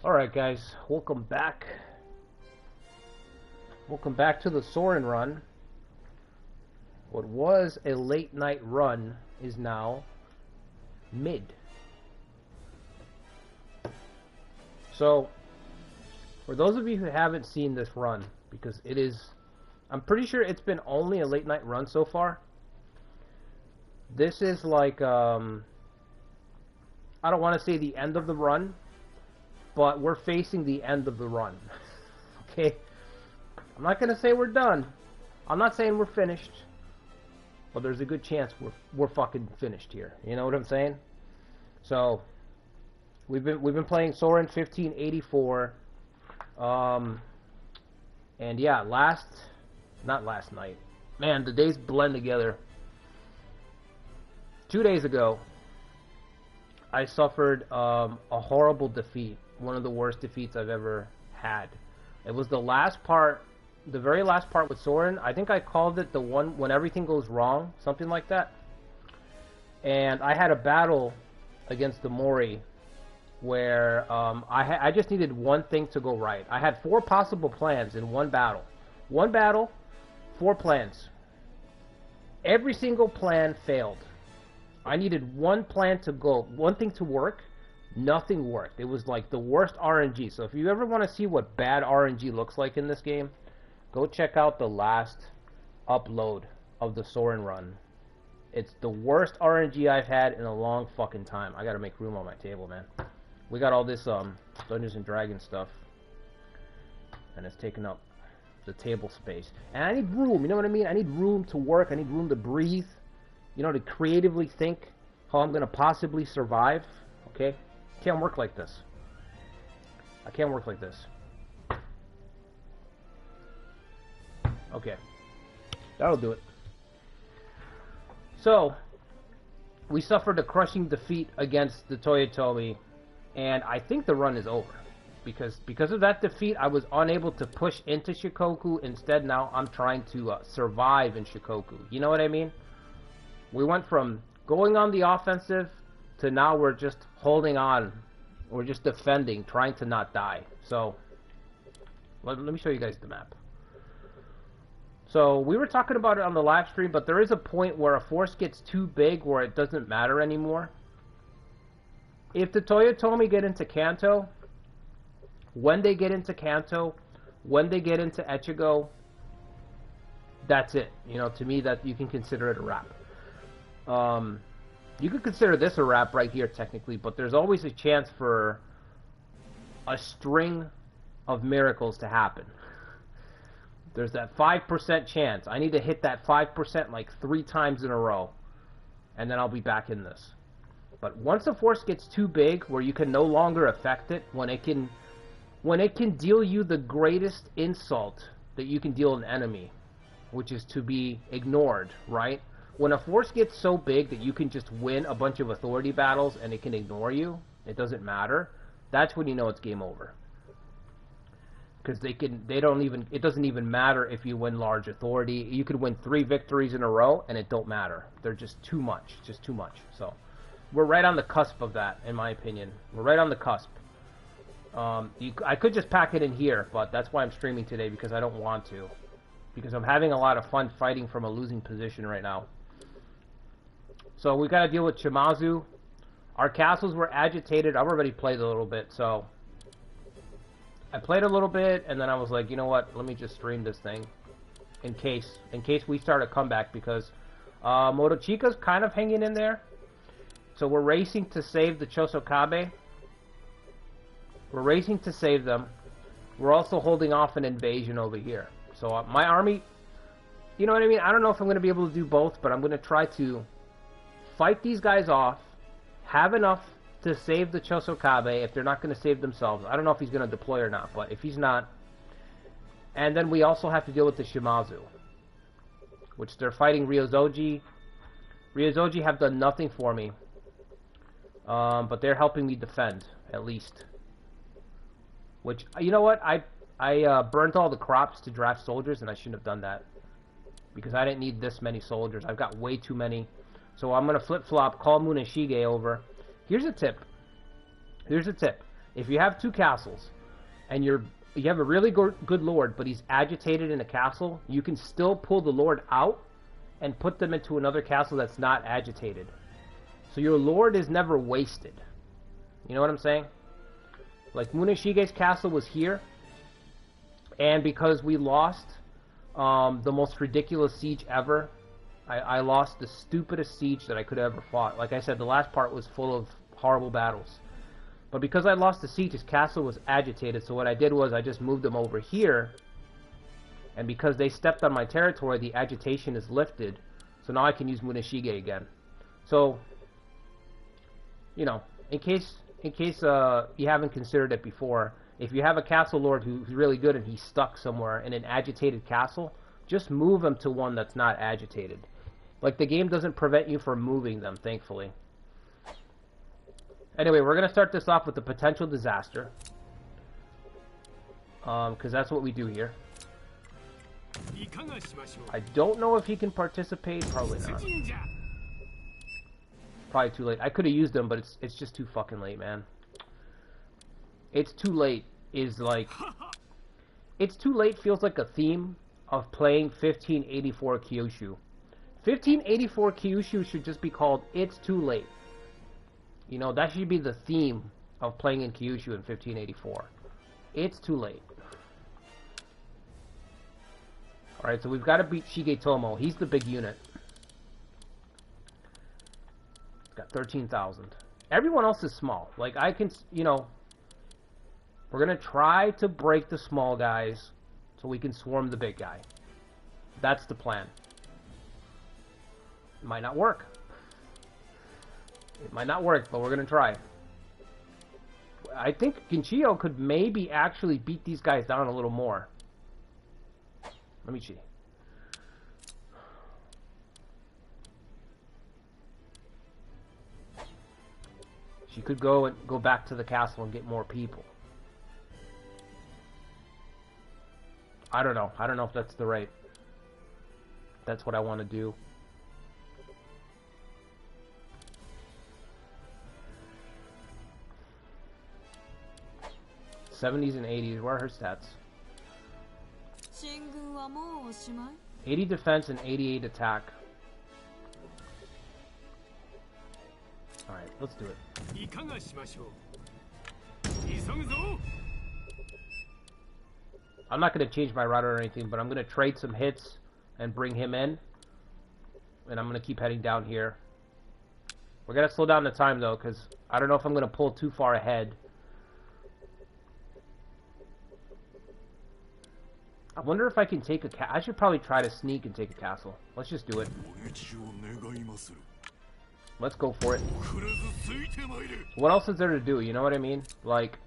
Alright guys, welcome back. Welcome back to the Sorin run. What was a late night run is now mid. So, for those of you who haven't seen this run, because it is, I'm pretty sure it's been only a late night run so far. This is like, I don't want to say the end of the run, but we're facing the end of the run. Okay? I'm not going to say we're done. I'm not saying we're finished. But there's a good chance we're fucking finished here. You know what I'm saying? So we've been playing Sorin 1584. And yeah, not last night. Man, the days blend together. 2 days ago, I suffered a horrible defeat. One of the worst defeats I've ever had. It was the last part, the very last part with Sorin. I think I called it the one when everything goes wrong, something like that. And I had a battle against the Mori where I just needed one thing to go right. I had 4 possible plans in one battle. One battle, 4 plans. Every single plan failed. I needed one plan to go, one thing to work. Nothing worked. It was like the worst RNG. So if you ever want to see what bad RNG looks like in this game, go check out the last upload of the Sorin run. It's the worst RNG I've had in a long fucking time. I gotta make room on my table, man. We got all this Dungeons and Dragons stuff, and it's taking up the table space. And I need room, you know what I mean? I need room to work. I need room to breathe. You know, to creatively think how I'm gonna possibly survive. Okay? Can't work like this. I can't work like this. Okay. That'll do it. So, we suffered a crushing defeat against the Toyotomi, and I think the run is over. Because of that defeat, I was unable to push into Shikoku. Instead, now I'm trying to survive in Shikoku. You know what I mean? We went from going on the offensive to now we're just holding on. We're just defending, trying to not die. So, let me show you guys the map. So, we were talking about it on the live stream, but there is a point where a force gets too big where it doesn't matter anymore. If the Toyotomi get into Kanto, when they get into Kanto, when they get into Echigo, that's it. You know, to me, that you can consider it a wrap. You could consider this a wrap right here, technically, but there's always a chance for a string of miracles to happen. There's that 5% chance. I need to hit that 5% like 3 times in a row, and then I'll be back in this. But once a force gets too big, where you can no longer affect it, when it can deal you the greatest insult that you can deal an enemy, which is to be ignored, right? When a force gets so big that you can just win a bunch of authority battles and it can ignore you, it doesn't matter, that's when you know it's game over. Because it doesn't even matter if you win large authority. You could win 3 victories in a row and it don't matter. They're just too much, So, we're right on the cusp of that, in my opinion. We're right on the cusp. I could just pack it in here, but that's why I'm streaming today, because I don't want to. Because I'm having a lot of fun fighting from a losing position right now. So we got to deal with Shimazu. Our castles were agitated. I've already played a little bit, so I played a little bit, and then I was like, you know what? Let me just stream this thing in case we start a comeback, because Motochika's kind of hanging in there. So we're racing to save the Chosokabe. We're racing to save them. We're also holding off an invasion over here. So my army, you know what I mean? I don't know if I'm going to be able to do both, but I'm going to try to fight these guys off, have enough to save the Chosokabe if they're not going to save themselves. I don't know if he's going to deploy or not, but if he's not... And then we also have to deal with the Shimazu, which they're fighting Ryozoji. Ryozoji have done nothing for me, but they're helping me defend, at least. Which, you know what? I burnt all the crops to draft soldiers, and I shouldn't have done that, because I didn't need this many soldiers. I've got way too many. So I'm going to flip-flop, call Muneshige over. Here's a tip. If you have 2 castles, and you have a really good lord, but he's agitated in a castle, you can still pull the lord out and put them into another castle that's not agitated. So your lord is never wasted. You know what I'm saying? Like, Munashige's castle was here, and because we lost the most ridiculous siege ever, I lost the stupidest siege that I could have ever fought. Like I said, the last part was full of horrible battles. But because I lost the siege, his castle was agitated, so what I did was I just moved them over here, and because they stepped on my territory, the agitation is lifted, so now I can use Munashige again. So, you know, in case you haven't considered it before, if you have a castle lord who's really good and he's stuck somewhere in an agitated castle, just move him to one that's not agitated. Like, the game doesn't prevent you from moving them, thankfully. Anyway, we're going to start this off with the potential disaster. Because that's what we do here. I don't know if he can participate. Probably not. Probably too late. I could have used them, but it's just too fucking late, man. It's too late is like... It's too late feels like a theme of playing 1584 Kyushu. 1584 Kyushu should just be called It's Too Late. You know, that should be the theme of playing in Kyushu in 1584. It's too late. Alright, so we've got to beat Shigetomo. He's the big unit. He's got 13,000. Everyone else is small. Like, I can, you know... We're going to try to break the small guys so we can swarm the big guy. That's the plan. It might not work. It might not work, but we're going to try. I think Ginchio could maybe actually beat these guys down a little more. Let me see. She could go back to the castle and get more people. I don't know. I don't know if that's that's what I want to do. '70s and '80s. Where are her stats? 80 defense and 88 attack. Alright, let's do it. I'm not going to change my router or anything, but I'm going to trade some hits and bring him in. And I'm going to keep heading down here. We're going to slow down the time, though, because I don't know if I'm going to pull too far ahead. I wonder if I can take a castle. I should probably try to sneak and take a castle. Let's just do it. Let's go for it. What else is there to do? You know what I mean? Like...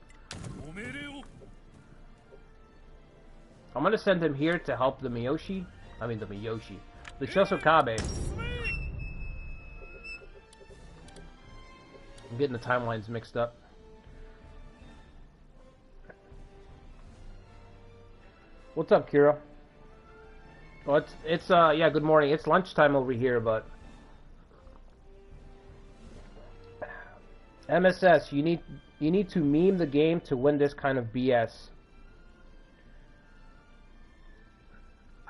I'm gonna send him here to help the Miyoshi. I mean the Miyoshi. The Shosokabe. I'm getting the timelines mixed up. What's up, Kira? Oh, it's yeah, good morning. It's lunchtime over here, but MSS, you need to meme the game to win this kind of BS.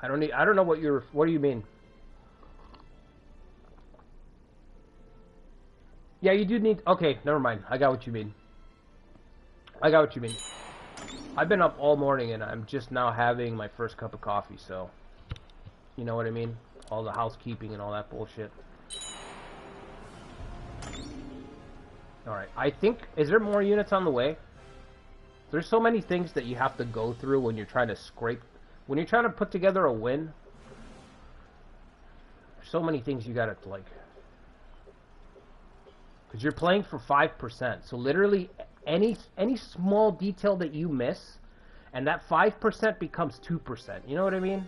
I don't know what do you mean? Yeah, you do need, okay, never mind. I got what you mean. I've been up all morning and I'm just now having my first cup of coffee, so you know what I mean? All the housekeeping and all that bullshit. Alright, I think, is there more units on the way? There's so many things that you have to go through when you're trying to when you're trying to put together a win. There's so many things you gotta, like... Because you're playing for 5%, so literally any small detail that you miss, and that 5% becomes 2%. You know what I mean?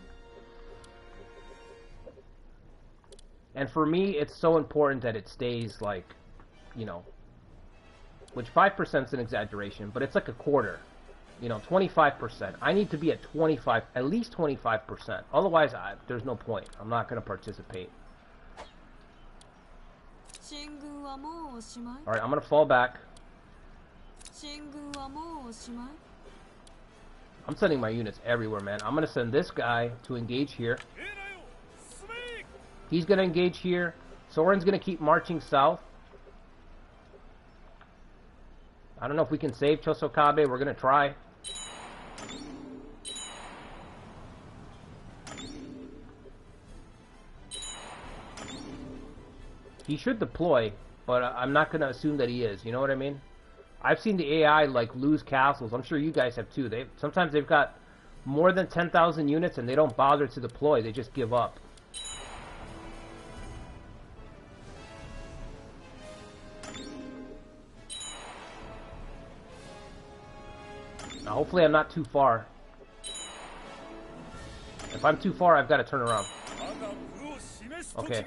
And for me, it's so important that it stays, like, you know... Which 5% is an exaggeration, but it's like a quarter. You know, 25%. I need to be at 25, at least 25%. Otherwise, there's no point. I'm not going to participate. Alright, I'm going to fall back. I'm sending my units everywhere, man. I'm gonna send this guy to engage here. He's gonna engage here. Sorin's gonna keep marching south. I don't know if we can save Chosokabe. We're gonna try. He should deploy, but I'm not gonna assume that he is. You know what I mean? I've seen the AI like lose castles. I'm sure you guys have too. Sometimes they've got more than 10,000 units and they don't bother to deploy. They just give up. Now, hopefully I'm not too far. If I'm too far, I've got to turn around. Okay.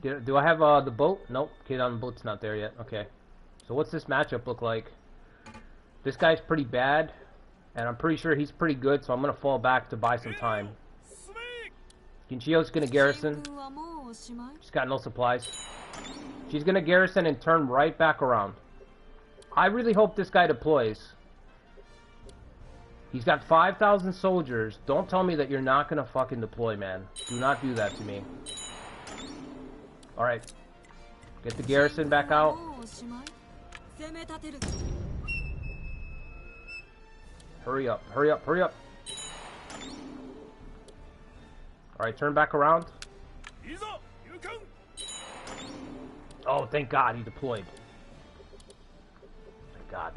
Do I have the boat? Nope. Kid on the boat's not there yet. Okay. So what's this matchup look like? This guy's pretty bad, and I'm pretty sure he's pretty good, so I'm going to fall back to buy some time. Kinchio's going to garrison. She's got no supplies. She's going to garrison and turn right back around. I really hope this guy deploys. He's got 5,000 soldiers. Don't tell me that you're not going to fucking deploy, man. Do not do that to me. Alright. Get the garrison back out. Hurry up, hurry up, hurry up. Alright, turn back around. Oh, thank God he deployed. Thank God.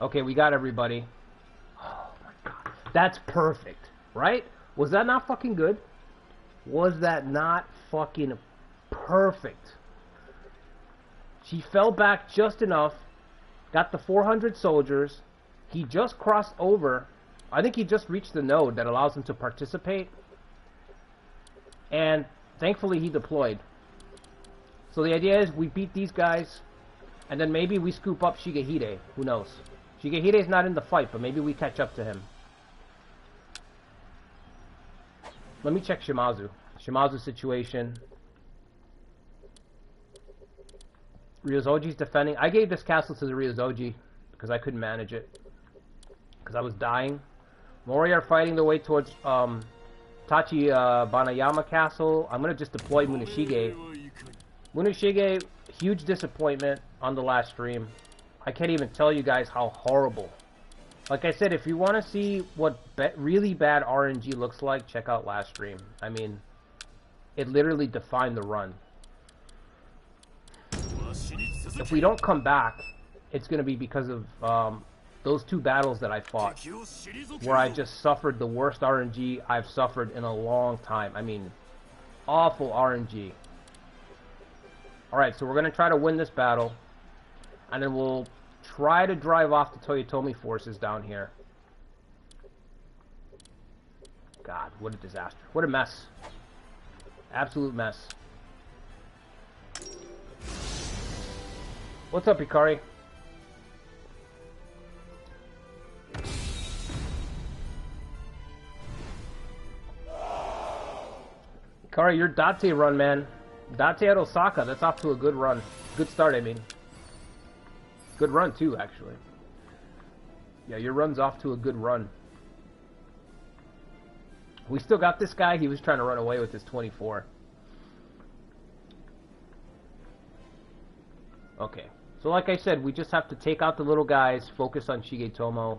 Okay, we got everybody. Oh my God. That's perfect, right? Was that not fucking good? Was that not fucking perfect? She fell back just enough, got the 400 soldiers. He just crossed over. I think he just reached the node that allows him to participate. And thankfully he deployed. So the idea is we beat these guys, and then maybe we scoop up Shigehide. Who knows? Shigehide's not in the fight, but maybe we catch up to him. Let me check Shimazu. Shimazu's situation. Ryozoji's defending. I gave this castle to the Ryozoji because I couldn't manage it. Because I was dying. Mori are fighting their way towards Tachi Banayama Castle. I'm going to just deploy Munashige. Munashige, huge disappointment on the last stream. I can't even tell you guys how horrible. Like I said, if you want to see what really bad RNG looks like, check out last stream. I mean, it literally defined the run. If we don't come back, it's going to be because of those two battles that I fought, where I just suffered the worst RNG I've suffered in a long time. I mean, awful RNG. Alright, so we're going to try to win this battle, and then we'll try to drive off the Toyotomi forces down here. God, what a disaster. What a mess. Absolute mess. What's up, Hikari? Hikari, your Date run, man. Date at Osaka, that's off to a good run. Good start, I mean. Good run, too, actually. Yeah, your run's off to a good run. We still got this guy. He was trying to run away with his 24. Okay. So like I said, we just have to take out the little guys, focus on Shigetomo.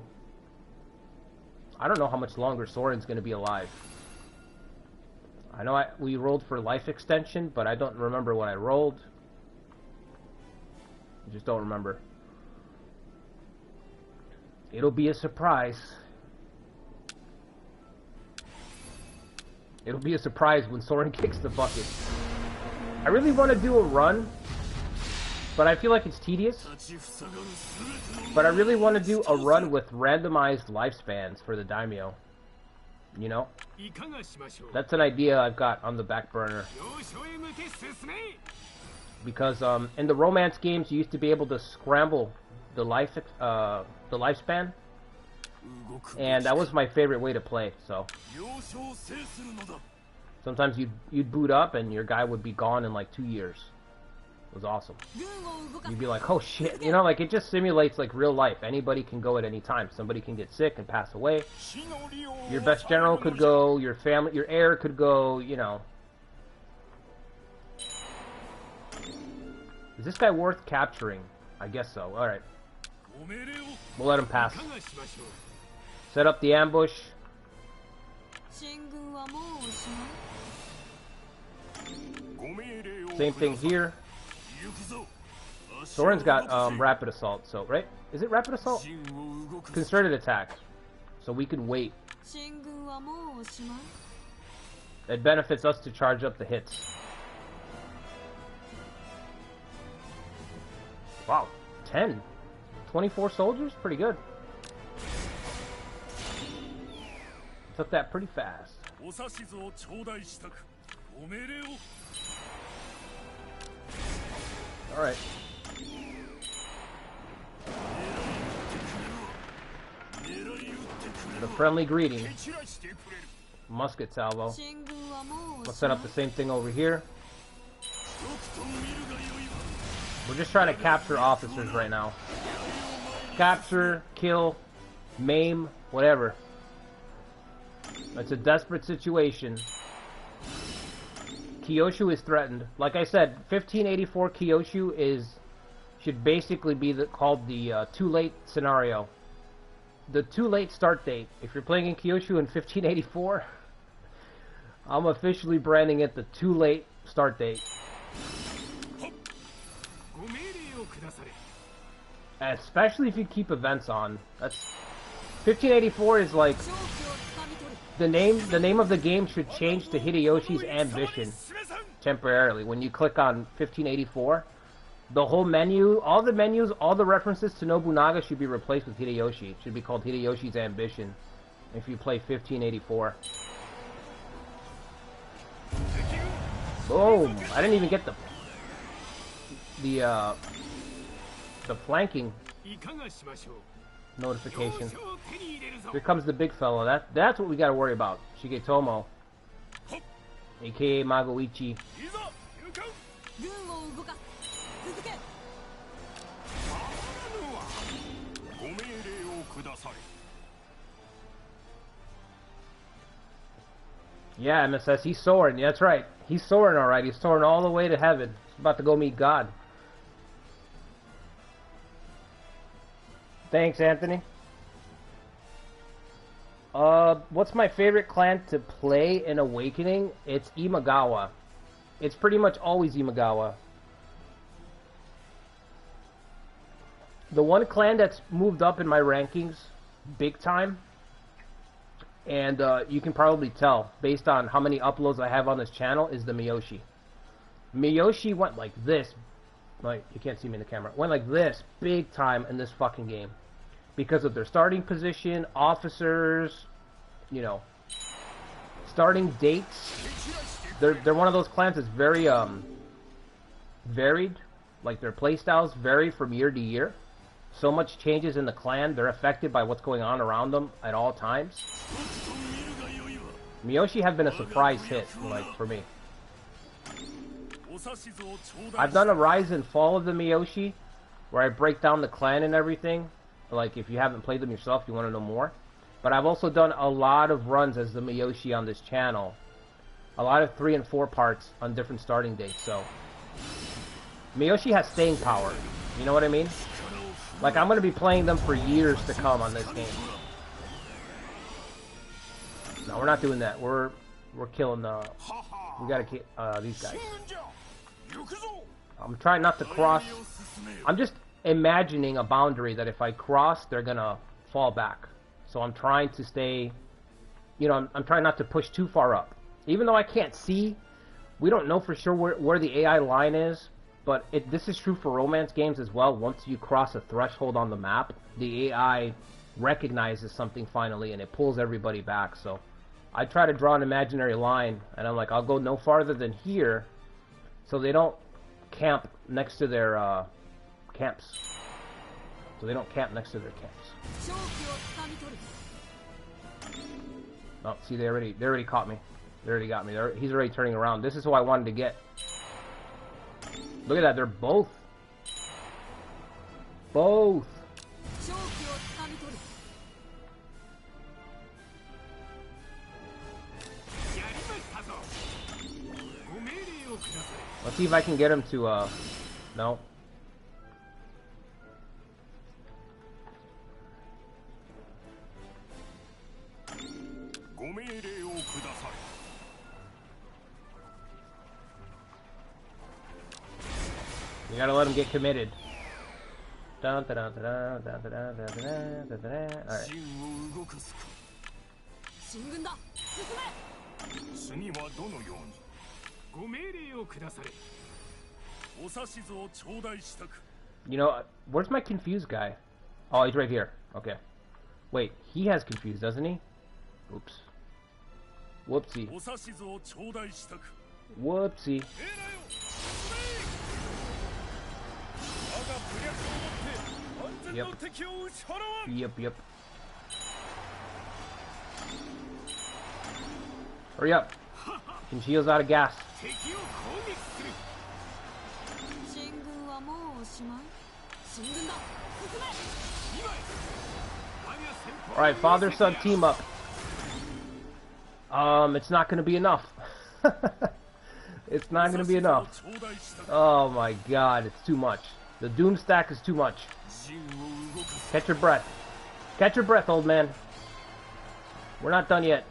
I don't know how much longer Sorin's going to be alive. I know we rolled for life extension, but I don't remember what I rolled. I just don't remember. It'll be a surprise. It'll be a surprise when Sorin kicks the bucket. I really want to do a run, but I feel like it's tedious. But I really want to do a run with randomized lifespans for the daimyo. You know? That's an idea I've got on the back burner. Because in the romance games, you used to be able to scramble the lifespan. And that was my favorite way to play, so. Sometimes you'd boot up and your guy would be gone in like 2 years. It was awesome. You'd be like, oh shit, you know, like it just simulates like real life. Anybody can go at any time. Somebody can get sick and pass away. Your best general could go, your family, your heir could go, you know. Is this guy worth capturing? I guess so. Alright. We'll let him pass. Set up the ambush. Same thing here. Sorin's got rapid assault, so right? Is it rapid assault? Concerted attack. So we can wait. It benefits us to charge up the hits. Wow, 10. 24 soldiers? Pretty good. Took that pretty fast. Alright. The friendly greeting. Musket salvo. We'll set up the same thing over here. We're just trying to capture officers right now. Capture, kill, maim, whatever. It's a desperate situation. Kyushu is threatened. Like I said, 1584 Kyushu should basically be called the too late scenario. The too late start date. If you're playing in Kyushu in 1584, I'm officially branding it the too late start date. Especially if you keep events on. That's 1584 is like the name of the game should change to Hideyoshi's Ambition temporarily. When you click on 1584, the whole menu, all the menus, all the references to Nobunaga should be replaced with Hideyoshi. It should be called Hideyoshi's Ambition if you play 1584. Boom! I didn't even get the flanking notification. Here comes the big fella. That's what we gotta worry about. Shigetomo, aka Magoichi. Yeah, MSS, he's soaring. Yeah, that's right. He's soaring alright. He's soaring all the way to heaven. He's about to go meet God. Thanks, Anthony. What's my favorite clan to play in Awakening? It's Imagawa. It's pretty much always Imagawa. The one clan that's moved up in my rankings big time, and you can probably tell based on how many uploads I have on this channel, is the Miyoshi. Miyoshi went like this. Like, you can't see me in the camera. Went like this big time in this fucking game because of their starting position, officers, you know, starting dates. They're one of those clans that's very varied. Like, their playstyles vary from year to year. So much changes in the clan. They're affected by what's going on around them at all times. Miyoshi have been a surprise hit, like, for me. I've done a rise and fall of the Miyoshi, where I break down the clan and everything. Like, if you haven't played them yourself, you want to know more. But I've also done a lot of runs as the Miyoshi on this channel. A lot of 3 and 4 parts on different starting dates, so... Miyoshi has staying power. You know what I mean? Like, I'm going to be playing them for years to come on this game. No, we're not doing that. We're killing the... We gotta kill these guys. I'm trying not to cross. I'm just imagining a boundary that if I cross, they're gonna fall back. So I'm trying to stay... You know, I'm trying not to push too far up. Even though I can't see, we don't know for sure where the AI line is. But this is true for romance games as well. Once you cross a threshold on the map, the AI recognizes something finally, and it pulls everybody back. So I try to draw an imaginary line, and I'm like, I'll go no farther than here, so they don't camp next to their camps. so they don't camp next to their camps. Oh, see, they already caught me. They already got me. He's already turning around. This is who I wanted to get. Look at that. They're both. Let's see if I can get him to, no. You gotta let him get committed. Alright. You know, where's my confused guy? Oh, he's right here. Okay. Wait, he has confused, doesn't he? Oops. Whoopsie. Whoopsie. Yep. Hurry up. Kinshio's out of gas. Alright, father-son team up. It's not gonna be enough. It's not gonna be enough. Oh my god, it's too much. The Doom stack is too much. Catch your breath. Catch your breath, old man. We're not done yet.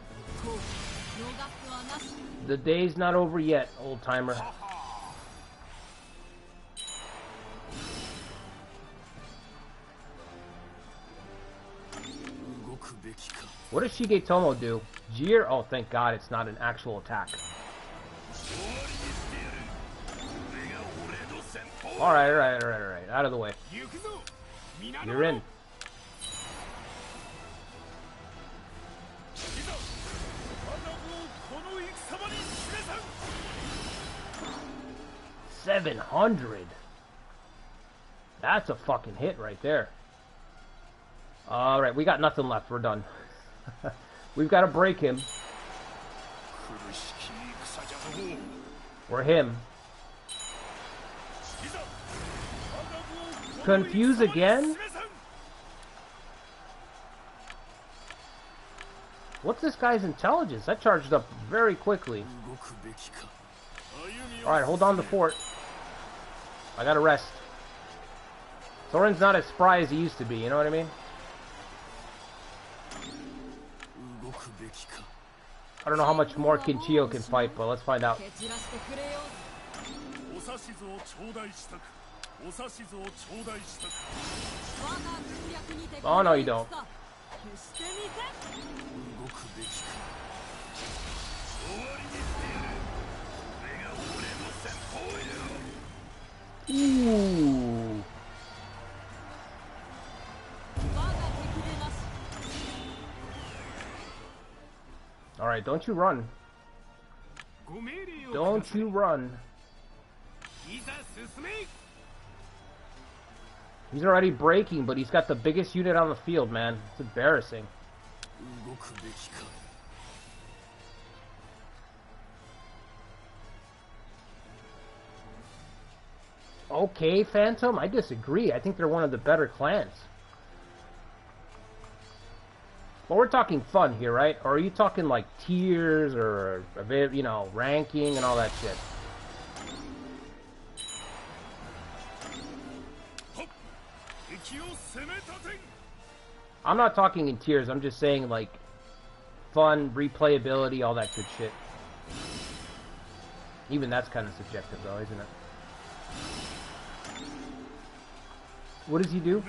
The day's not over yet, old timer. What does Shigetomo do? Jeer? Oh, thank God it's not an actual attack. Alright. Out of the way. You're in. $700. That's a fucking hit right there. Alright, we got nothing left. We're done. We've got to break him. Or him. Confuse again? What's this guy's intelligence? That charged up very quickly. Alright, hold on to the fort. I gotta rest. Sorin's not as spry as he used to be, you know what I mean? I don't know how much more Kinshio can fight, but let's find out. Oh, no, you don't. Ooh. Alright, don't you run. Don't you run. He's already breaking, but he's got the biggest unit on the field, man. It's embarrassing. Okay, Phantom, I disagree. I think they're one of the better clans. Well, we're talking fun here, right? Or are you talking like tiers or, you know, ranking and all that shit? I'm not talking in tiers. I'm just saying like fun, replayability, all that good shit. Even that's kind of subjective though, isn't it? What does he do?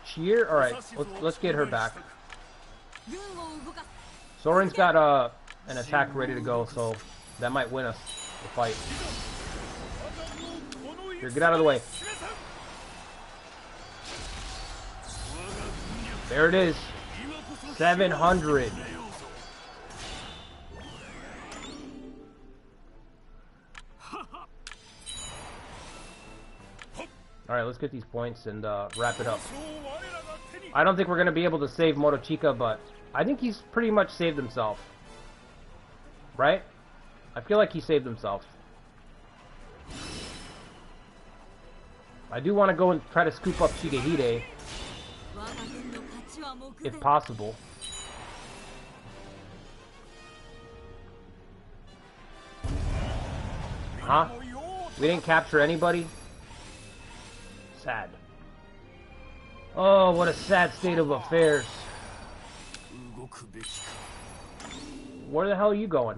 Cheer? Alright, let's get her back. Sorin's got an attack ready to go, so that might win us the fight. Here, get out of the way. There it is. 700. Alright, let's get these points and wrap it up. I don't think we're going to be able to save Motochika, but I think he's pretty much saved himself. Right? I feel like he saved himself. I do want to go and try to scoop up Shigehide, if possible. Huh? We didn't capture anybody? Sad. Oh, what a sad state of affairs. Where the hell are you going?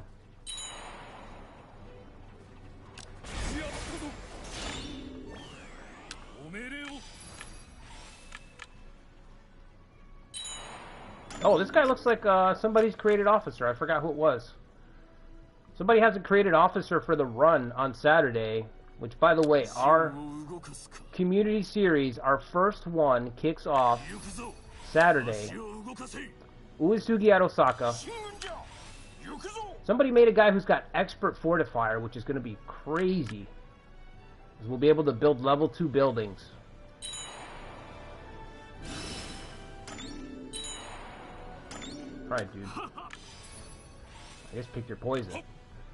Oh, this guy looks like somebody's created officer. I forgot who it was. Somebody has a created officer for the run on Saturday, which, by the way, our community series, our first one, kicks off Saturday. Uesugi at Osaka. Somebody made a guy who's got expert fortifier, which is going to be crazy. Because we'll be able to build level 2 buildings. Alright, dude. I guess pick your poison.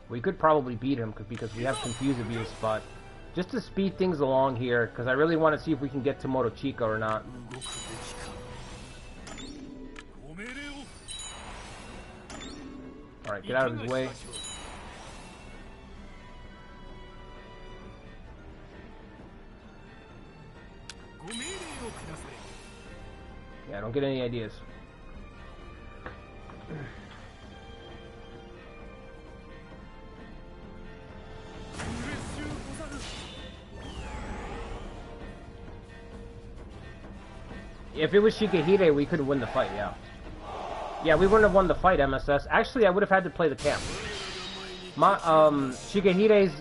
We could probably beat him because we have Confuse Abuse, but just to speed things along here, because I really want to see if we can get to Motochika or not. Alright, get out of his way. Yeah, don't get any ideas. If it was Shigehide, we could win the fight, yeah. Yeah, we wouldn't have won the fight, MSS. Actually, I would have had to play the camp. Shigehide's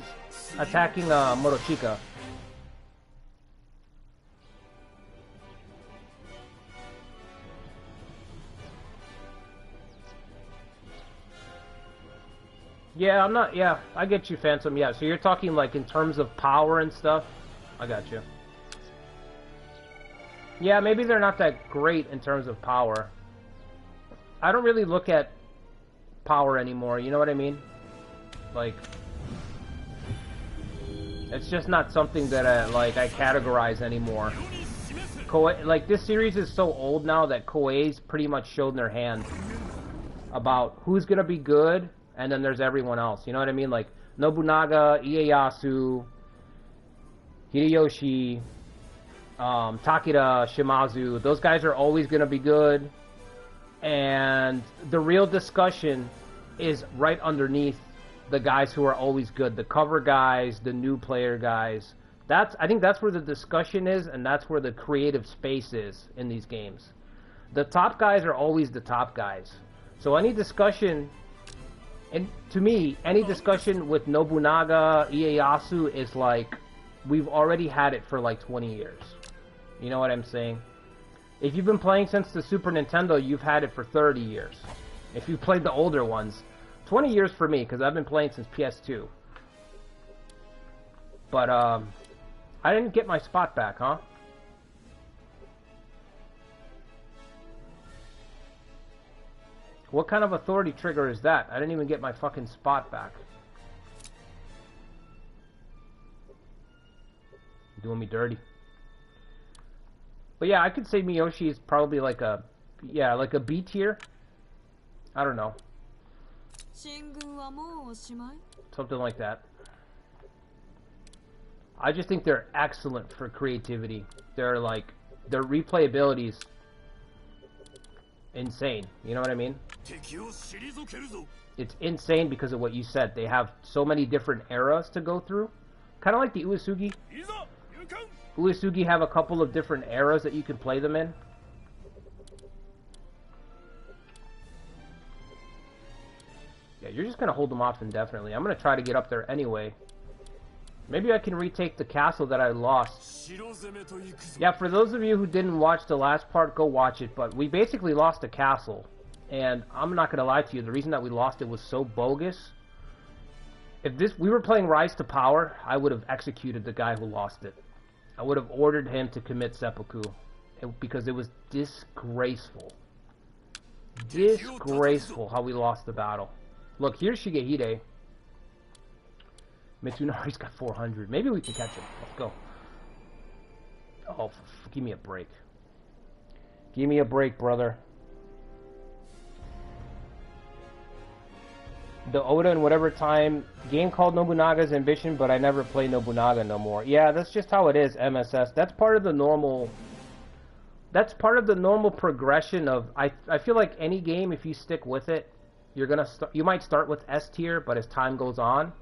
attacking Motochika. Yeah, I'm not, yeah, I get you, Phantom, yeah. So you're talking, like, in terms of power and stuff? I got you. Yeah, maybe they're not that great in terms of power. I don't really look at power anymore, you know what I mean? Like, it's just not something that I categorize anymore. Koei, like, this series is so old now that Koei's pretty much showed their hand about who's gonna be good, and then there's everyone else, you know what I mean? Like, Nobunaga, Ieyasu, Hideyoshi, Takeda, Shimazu, those guys are always going to be good, and the real discussion is right underneath the guys who are always good, the cover guys, the new player guys. I think that's where the discussion is, and that's where the creative space is in these games. The top guys are always the top guys. So any discussion, and to me, any discussion with Nobunaga, Ieyasu is like, we've already had it for like 20 years. You know what I'm saying? If you've been playing since the Super Nintendo, you've had it for 30 years. If you've played the older ones, 20 years for me, because I've been playing since PS2. But, I didn't get my spot back, huh? What kind of authority trigger is that? I didn't even get my fucking spot back. You're doing me dirty. But yeah, I could say Miyoshi is probably like a, yeah, like a B tier. I don't know. Something like that. I just think they're excellent for creativity. They're like, their replayability is insane. You know what I mean? It's insane because of what you said. They have so many different eras to go through. Kind of like the Uesugi. Uesugi have a couple of different eras that you can play them in. Yeah, you're just going to hold them off indefinitely. I'm going to try to get up there anyway. Maybe I can retake the castle that I lost. Yeah, for those of you who didn't watch the last part, go watch it. But we basically lost a castle. And I'm not going to lie to you, the reason that we lost it was so bogus. If we were playing Rise to Power, I would have executed the guy who lost it. I would have ordered him to commit seppuku. Because it was disgraceful. Disgraceful how we lost the battle. Look, here's Shigehide. Mitsunari's got 400. Maybe we can catch him. Let's go. Oh, give me a break. Give me a break, brother. The Oda in whatever time. Game called Nobunaga's Ambition, but I never play Nobunaga no more. Yeah, that's just how it is, MSS. That's part of the normal... That's part of the normal progression of... I feel like any game, if you stick with it, you're gonna you might start with S tier, but as time goes on...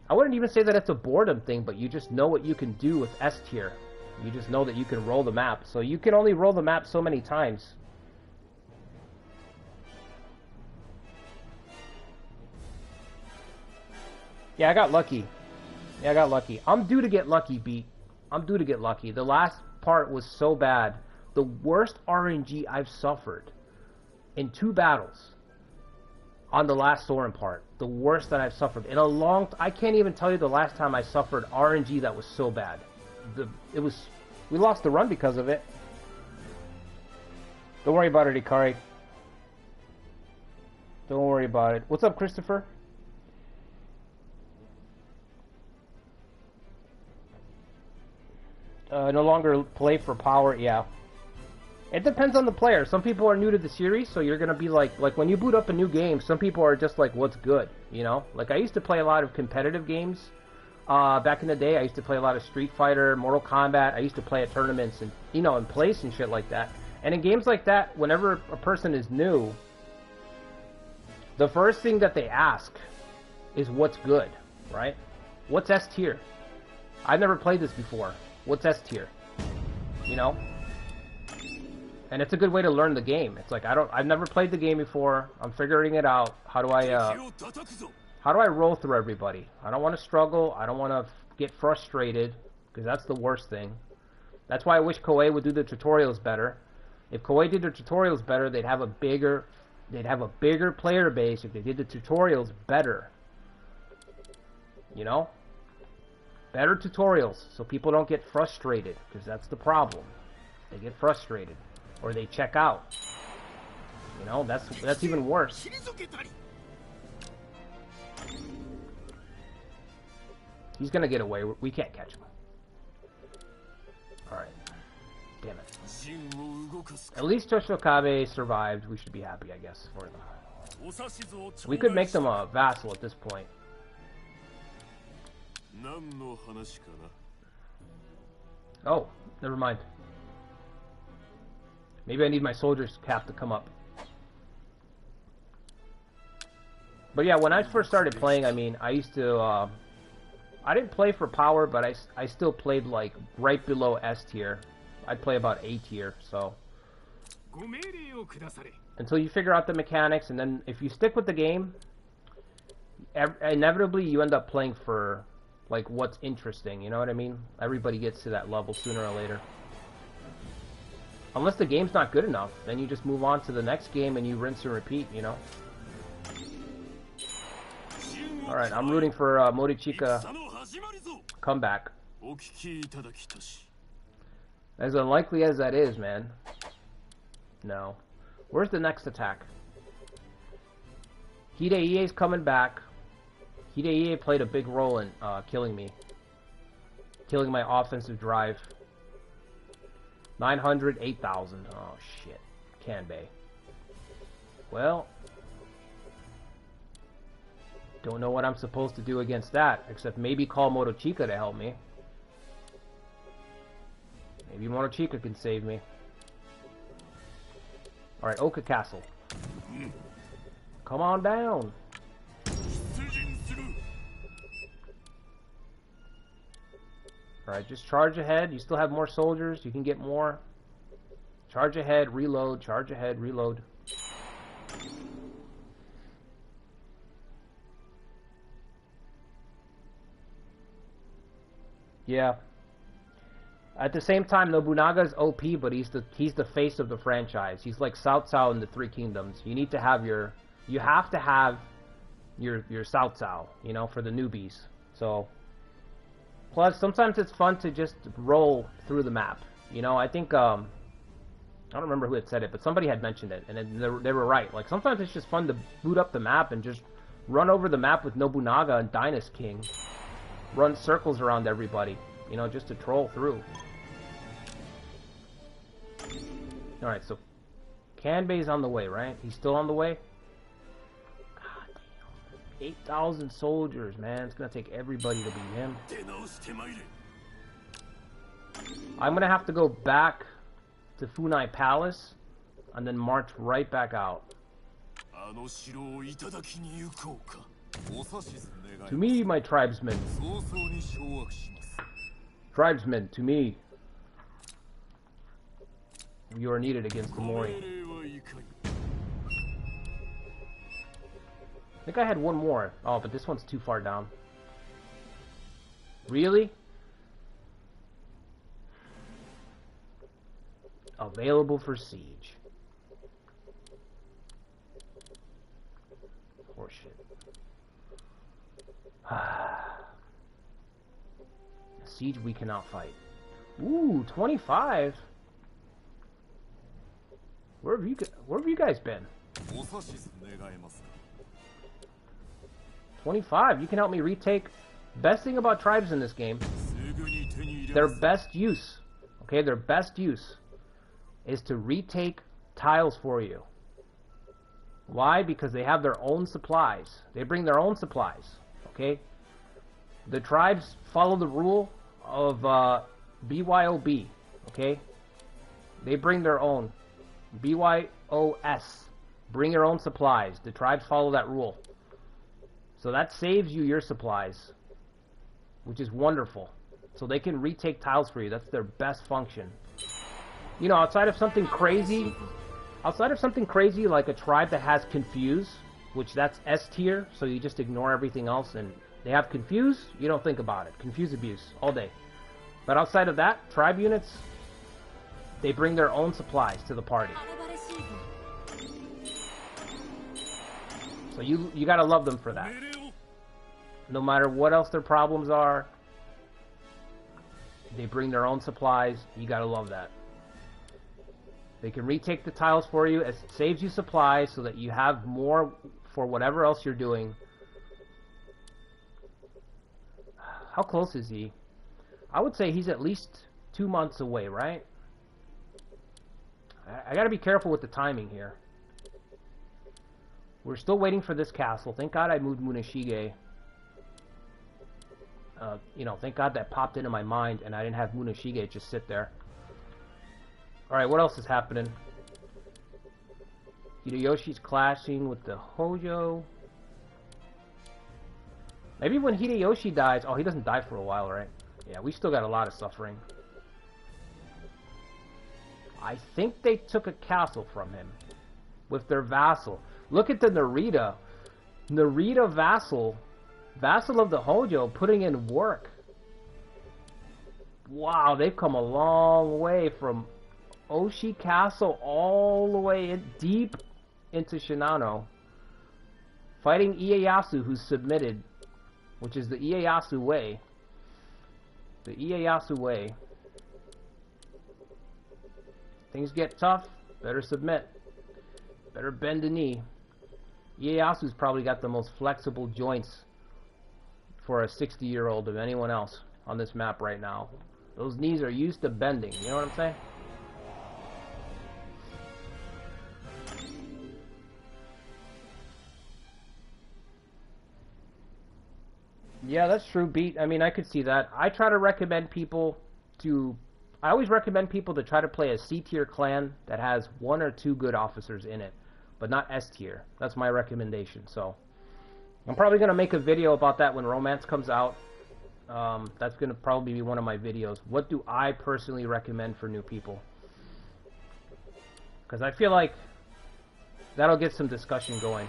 I wouldn't even say that it's a boredom thing, but you just know what you can do with S tier. You just know that you can roll the map. So you can only roll the map so many times. Yeah, I got lucky. Yeah, I got lucky. I'm due to get lucky, beat. I'm due to get lucky. The last part was so bad. The worst RNG I've suffered in 2 battles on the last Sorin part. The worst that I've suffered in a long I can't even tell you the last time I suffered RNG that was so bad. We lost the run because of it. Don't worry about it, Ikari. Don't worry about it. What's up, Christopher? No longer play for power, yeah. It depends on the player. Some people are new to the series, so you're gonna be like when you boot up a new game, some people are just like, what's good, you know? Like I used to play a lot of competitive games. Back in the day, I used to play a lot of Street Fighter, Mortal Kombat. I used to play at tournaments and, you know, in place and shit like that. And in games like that, whenever a person is new, the first thing that they ask is what's good, right? What's S tier? I've never played this before. What's S tier? You know? And it's a good way to learn the game. It's like I've never played the game before. I'm figuring it out. How do I roll through everybody? I don't want to struggle. I don't want to get frustrated, because that's the worst thing. That's why I wish Koei would do the tutorials better. If Koei did the tutorials better, they'd have a bigger player base if they did the tutorials better. You know? Better tutorials so people don't get frustrated, because that's the problem. They get frustrated or they check out. You know, that's even worse. He's gonna get away. We can't catch him. Alright. Damn it. At least Toshokabe survived. We should be happy, I guess, for them. We could make them a vassal at this point. Oh, never mind. Maybe I need my soldier's cap to come up. But yeah, when I first started playing, I mean, I used to, I didn't play for power, but I still played, like, right below S tier. I'd play about A tier, so. Until you figure out the mechanics, and then if you stick with the game, inevitably you end up playing for, like, what's interesting, you know what I mean? Everybody gets to that level sooner or later. Unless the game's not good enough, then you just move on to the next game and you rinse and repeat, you know? Alright, I'm rooting for Morichika comeback. As unlikely as that is, man. No. Where's the next attack? Hidei's coming back. Hidei played a big role in killing me. Killing my offensive drive. 900, 8,000. Oh, shit. Kanbei. Well, don't know what I'm supposed to do against that, except maybe call Morochika to help me. Maybe Morochika can save me. Alright, Oka Castle. Come on down. Alright, just charge ahead. You still have more soldiers. You can get more. Charge ahead, reload, charge ahead, reload. Yeah. At the same time, Nobunaga's OP, but he's the face of the franchise. He's like Cao Cao in the Three Kingdoms. You need to have your Cao Cao, you know, for the newbies. So Plus, sometimes it's fun to just roll through the map. You know, I think, I don't remember who had said it, but somebody had mentioned it, and they were right. Like, sometimes it's just fun to boot up the map and just run over the map with Nobunaga and Dynast King. Run circles around everybody, you know, just to troll through. Alright, so Kanbei's on the way, right? He's still on the way? God damn. 8,000 soldiers, man. It's gonna take everybody to beat him. I'm gonna have to go back to Funai Palace and then march right back out. To me, my tribesmen. Tribesmen, to me. You are needed against the Mori. I think I had one more. Oh, but this one's too far down. Really? Available for siege. Horseshit. Siege we cannot fight. Ooh, 25? Where have you guys been? 25. You can help me retake. Best thing about tribes in this game, their best use, okay, their best use is to retake tiles for you. Why? Because they have their own supplies. They bring their own supplies, okay? The tribes follow the rule of BYOB, okay? They bring their own. BYOS. Bring your own supplies. The tribes follow that rule. So that saves you your supplies, which is wonderful. So they can retake tiles for you. That's their best function. You know, outside of something crazy like a tribe that has Confuse, which that's S tier, so you just ignore everything else, and they have Confuse, you don't think about it. Confuse abuse all day. But outside of that, tribe units, they bring their own supplies to the party. So you gotta love them for that. No matter what else their problems are, they bring their own supplies. You gotta love that. They can retake the tiles for you. It saves you supplies so that you have more for whatever else you're doing. How close is he? I would say he's at least 2 months away, right? I gotta be careful with the timing here. We're still waiting for this castle. Thank God I moved Munashige. You know, thank God that popped into my mind and I didn't have Munashige just sit there. Alright, what else is happening? Hideyoshi's clashing with the Hojo. Maybe when Hideyoshi dies... Oh, he doesn't die for a while, right? Yeah, we still got a lot of suffering. I think they took a castle from him with their vassal. Look at the Narita. Narita vassal. Vassal of the Hojo putting in work. Wow, they've come a long way from Oshi Castle all the way in, deep into Shinano. Fighting Ieyasu, who's submitted, which is the Ieyasu way. The Ieyasu way. Things get tough, better submit. Better bend the knee. Ieyasu's probably got the most flexible joints for a 60-year-old of anyone else on this map right now. Those knees are used to bending, you know what I'm saying? Yeah, that's true, Beat. I mean, I could see that. I try to recommend people to... I always recommend people to try to play a C-tier clan that has 1 or 2 good officers in it, but not S-tier. That's my recommendation. So, I'm probably going to make a video about that when Romance comes out. That's going to probably be one of my videos. What do I personally recommend for new people? Because I feel like that'll get some discussion going.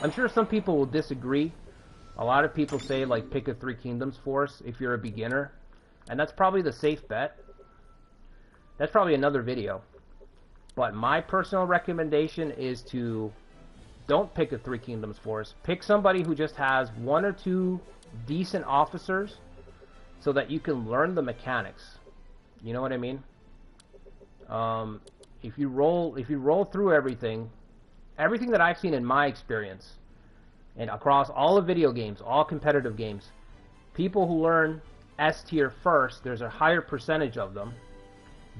I'm sure some people will disagree. A lot of people say, like, pick a Three Kingdoms force if you're a beginner. And that's probably the safe bet. That's probably another video. But my personal recommendation is to don't pick a Three Kingdoms force. Pick somebody who just has 1 or 2 decent officers so that you can learn the mechanics. You know what I mean? If you roll through everything that I've seen in my experience, and across all the video games, all competitive games, people who learn S tier first, there's a higher percentage of them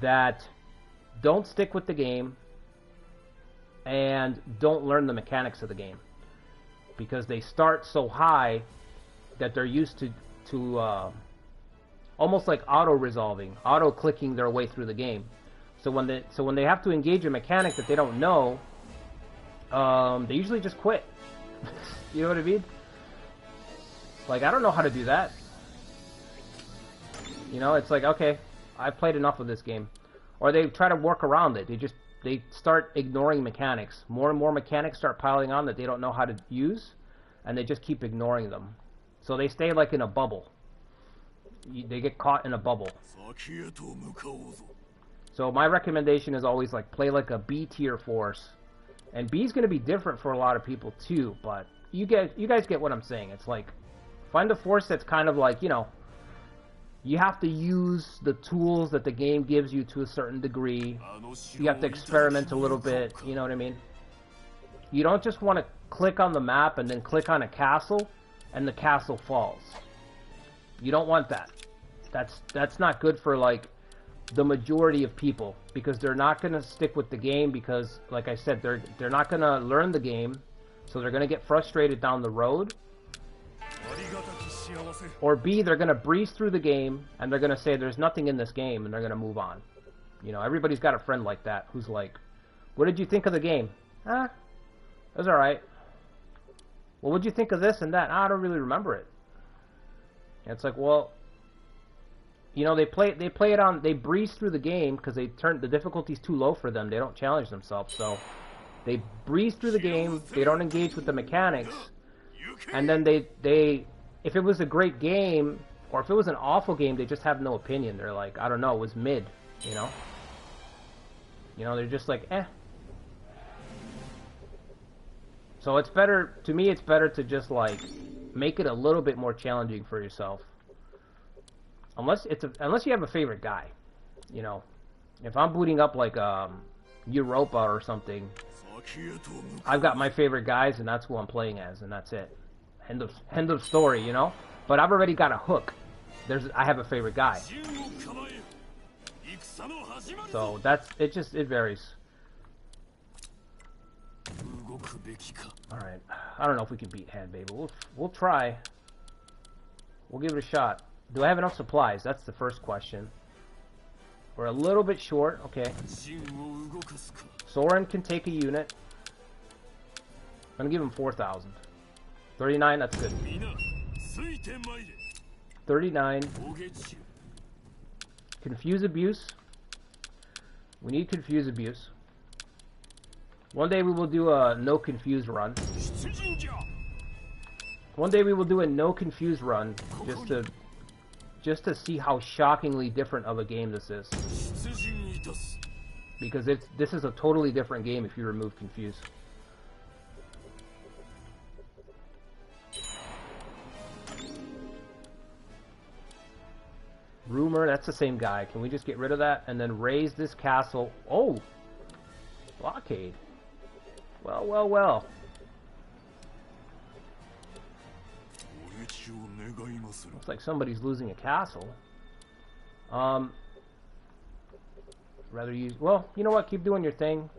that don't stick with the game and don't learn the mechanics of the game, because they start so high that they're used to almost like auto-resolving, auto-clicking their way through the game. So when they have to engage a mechanic that they don't know, they usually just quit. You know what I mean? Like, I don't know how to do that. You know, it's like, okay, I've played enough of this game. Or they try to work around it. They start ignoring mechanics. More and more mechanics start piling on that they don't know how to use, and they just keep ignoring them. So they stay like in a bubble. They get caught in a bubble. So my recommendation is always like play like a B tier force. And B is going to be different for a lot of people too, but you guys get what I'm saying. It's like, find a force that's kind of like, you know, you have to use the tools that the game gives you to a certain degree. You have to experiment a little bit, you know what I mean? You don't just want to click on the map and then click on a castle and the castle falls. You don't want that. That's not good for like the majority of people, because they're not going to stick with the game, because like I said, they're not going to learn the game, so they're going to get frustrated down the road. Or B, they're going to breeze through the game and they're going to say there's nothing in this game, and they're going to move on. You know, everybody's got a friend like that who's like, what did you think of the game? It was alright. Well, what'd you think of this and that? I don't really remember it. And it's like, well, you know, they breeze through the game because the difficulty's too low for them. They don't challenge themselves, so they breeze through the game. They don't engage with the mechanics, and then they if it was a great game or if it was an awful game, they just have no opinion. They're like, I don't know, it was mid, you know. You know, they're just like, eh. So it's better, to me, it's better to just like make it a little bit more challenging for yourself. Unless you have a favorite guy, you know. If I'm booting up like Europa or something, I've got my favorite guys and that's who I'm playing as, and that's it. End of story, you know. But I've already got a hook. I have a favorite guy. So it varies. All right. I don't know if we can beat Hand Baby. We'll try. We'll give it a shot. Do I have enough supplies? That's the first question. We're a little bit short. Okay. Sorin can take a unit. I'm gonna give him 4,000. 39, that's good. 39. Confuse Abuse. We need Confuse Abuse. One day we will do a no confuse run. One day we will do a no confuse run just to see how shockingly different of a game this is. Because this is a totally different game if you remove confuse. Rumor, that's the same guy. Can we just get rid of that and then raise this castle? Oh! Blockade. Well, well, well. Looks like somebody's losing a castle. Rather use... Well, you know what? Keep doing your thing.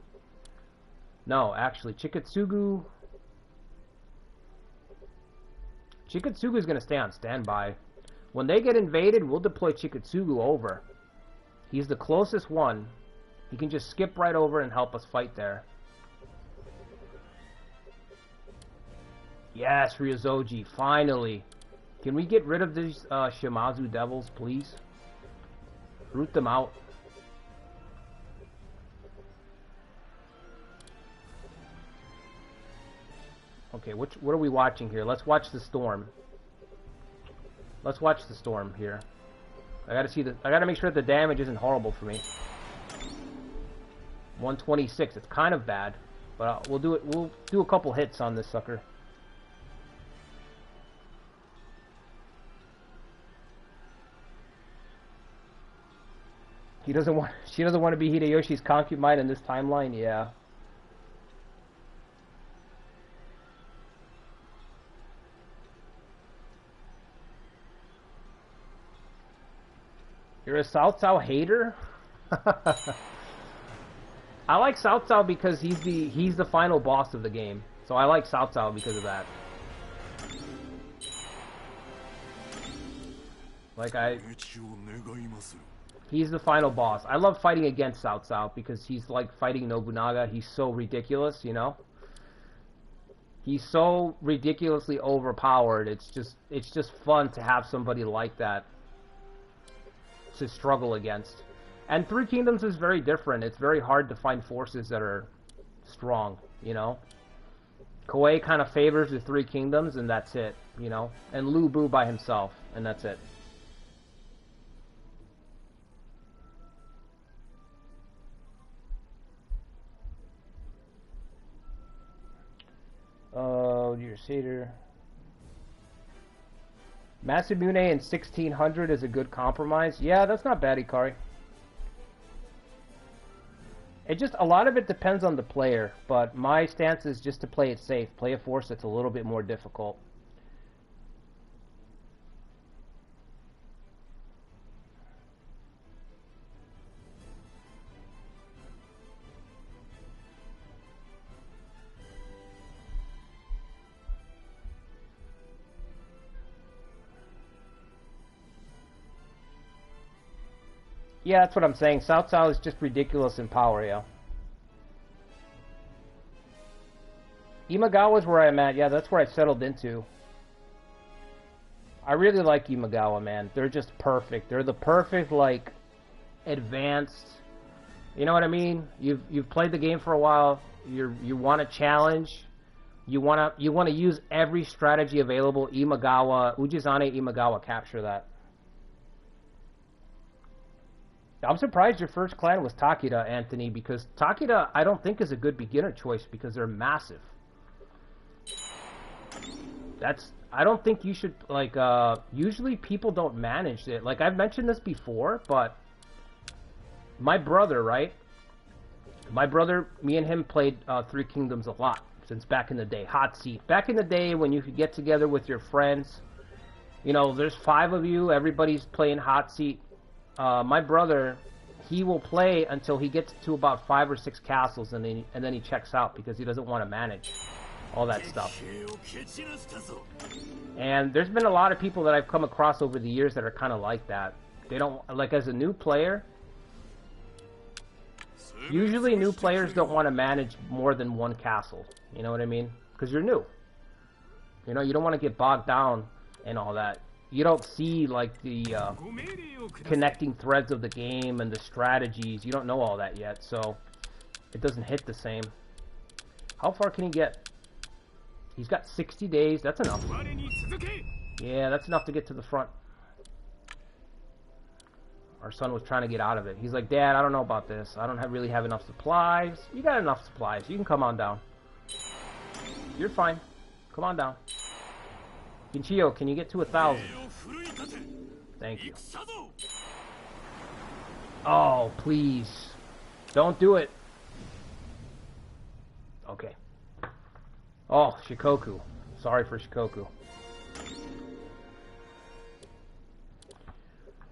No, actually, Chikatsugu... Chikatsugu's gonna stay on standby. When they get invaded, we'll deploy Chikatsugu over. He's the closest one. He can just skip right over and help us fight there. Yes, Ryozoji, finally. Can we get rid of these Shimazu devils, please? Root them out. Okay, what are we watching here? Let's watch the storm. Let's watch the storm here. I gotta make sure that the damage isn't horrible for me. 126. It's kind of bad, but we'll do it. We'll do a couple hits on this sucker. She doesn't want to be Hideyoshi's concubine in this timeline. Yeah. You're a Cao Cao hater? I like Cao Cao because he's the final boss of the game. So I like Cao Cao because of that. He's the final boss. I love fighting against Cao Cao because he's like fighting Nobunaga. He's so ridiculous, you know? He's so ridiculously overpowered. It's just fun to have somebody like that to struggle against. And Three Kingdoms is very different. It's very hard to find forces that are strong, you know? Koei kind of favors the Three Kingdoms, and that's it, you know? And Lu Bu by himself, and that's it. Oh, dear Seder. Masamune in 1600 is a good compromise. Yeah, that's not bad, Ikari. It just, a lot of it depends on the player, but my stance is just to play it safe. Play a force that's a little bit more difficult. Yeah, that's what I'm saying. Cao Cao is just ridiculous in power, yeah. Imagawa's where I'm at. Yeah, that's where I settled into. I really like Imagawa, man. They're just perfect. They're the perfect, like, advanced... You know what I mean? You've played the game for a while. You want a challenge. You want to use every strategy available. Imagawa, Ujizane Imagawa capture that. I'm surprised your first clan was Takeda, Anthony, because Takeda I don't think is a good beginner choice because they're massive. I don't think you should, like, usually people don't manage it. Like, I've mentioned this before, but my brother, right? My brother, me and him played Three Kingdoms a lot since back in the day. Hot seat. Back in the day when you could get together with your friends. You know, there's 5 of you, everybody's playing hot seat. My brother, he will play until he gets to about 5 or 6 castles, and then he checks out because he doesn't want to manage all that stuff. And there's been a lot of people that I've come across over the years that are kind of like that. They don't, like, as a new player, usually new players don't want to manage more than 1 castle. You know what I mean? Because you're new. You know, you don't want to get bogged down and all that. You don't see, like, the connecting threads of the game and the strategies. You don't know all that yet, so it doesn't hit the same. How far can he get? He's got 60 days. That's enough. Yeah, that's enough to get to the front. Our son was trying to get out of it. He's like, Dad, I don't know about this. I don't really have enough supplies. You got enough supplies. You can come on down. You're fine. Come on down. Kinchiyo, can you get to 1,000? Thank you. Oh, please. Don't do it. Okay. Oh, Shikoku. Sorry for Shikoku.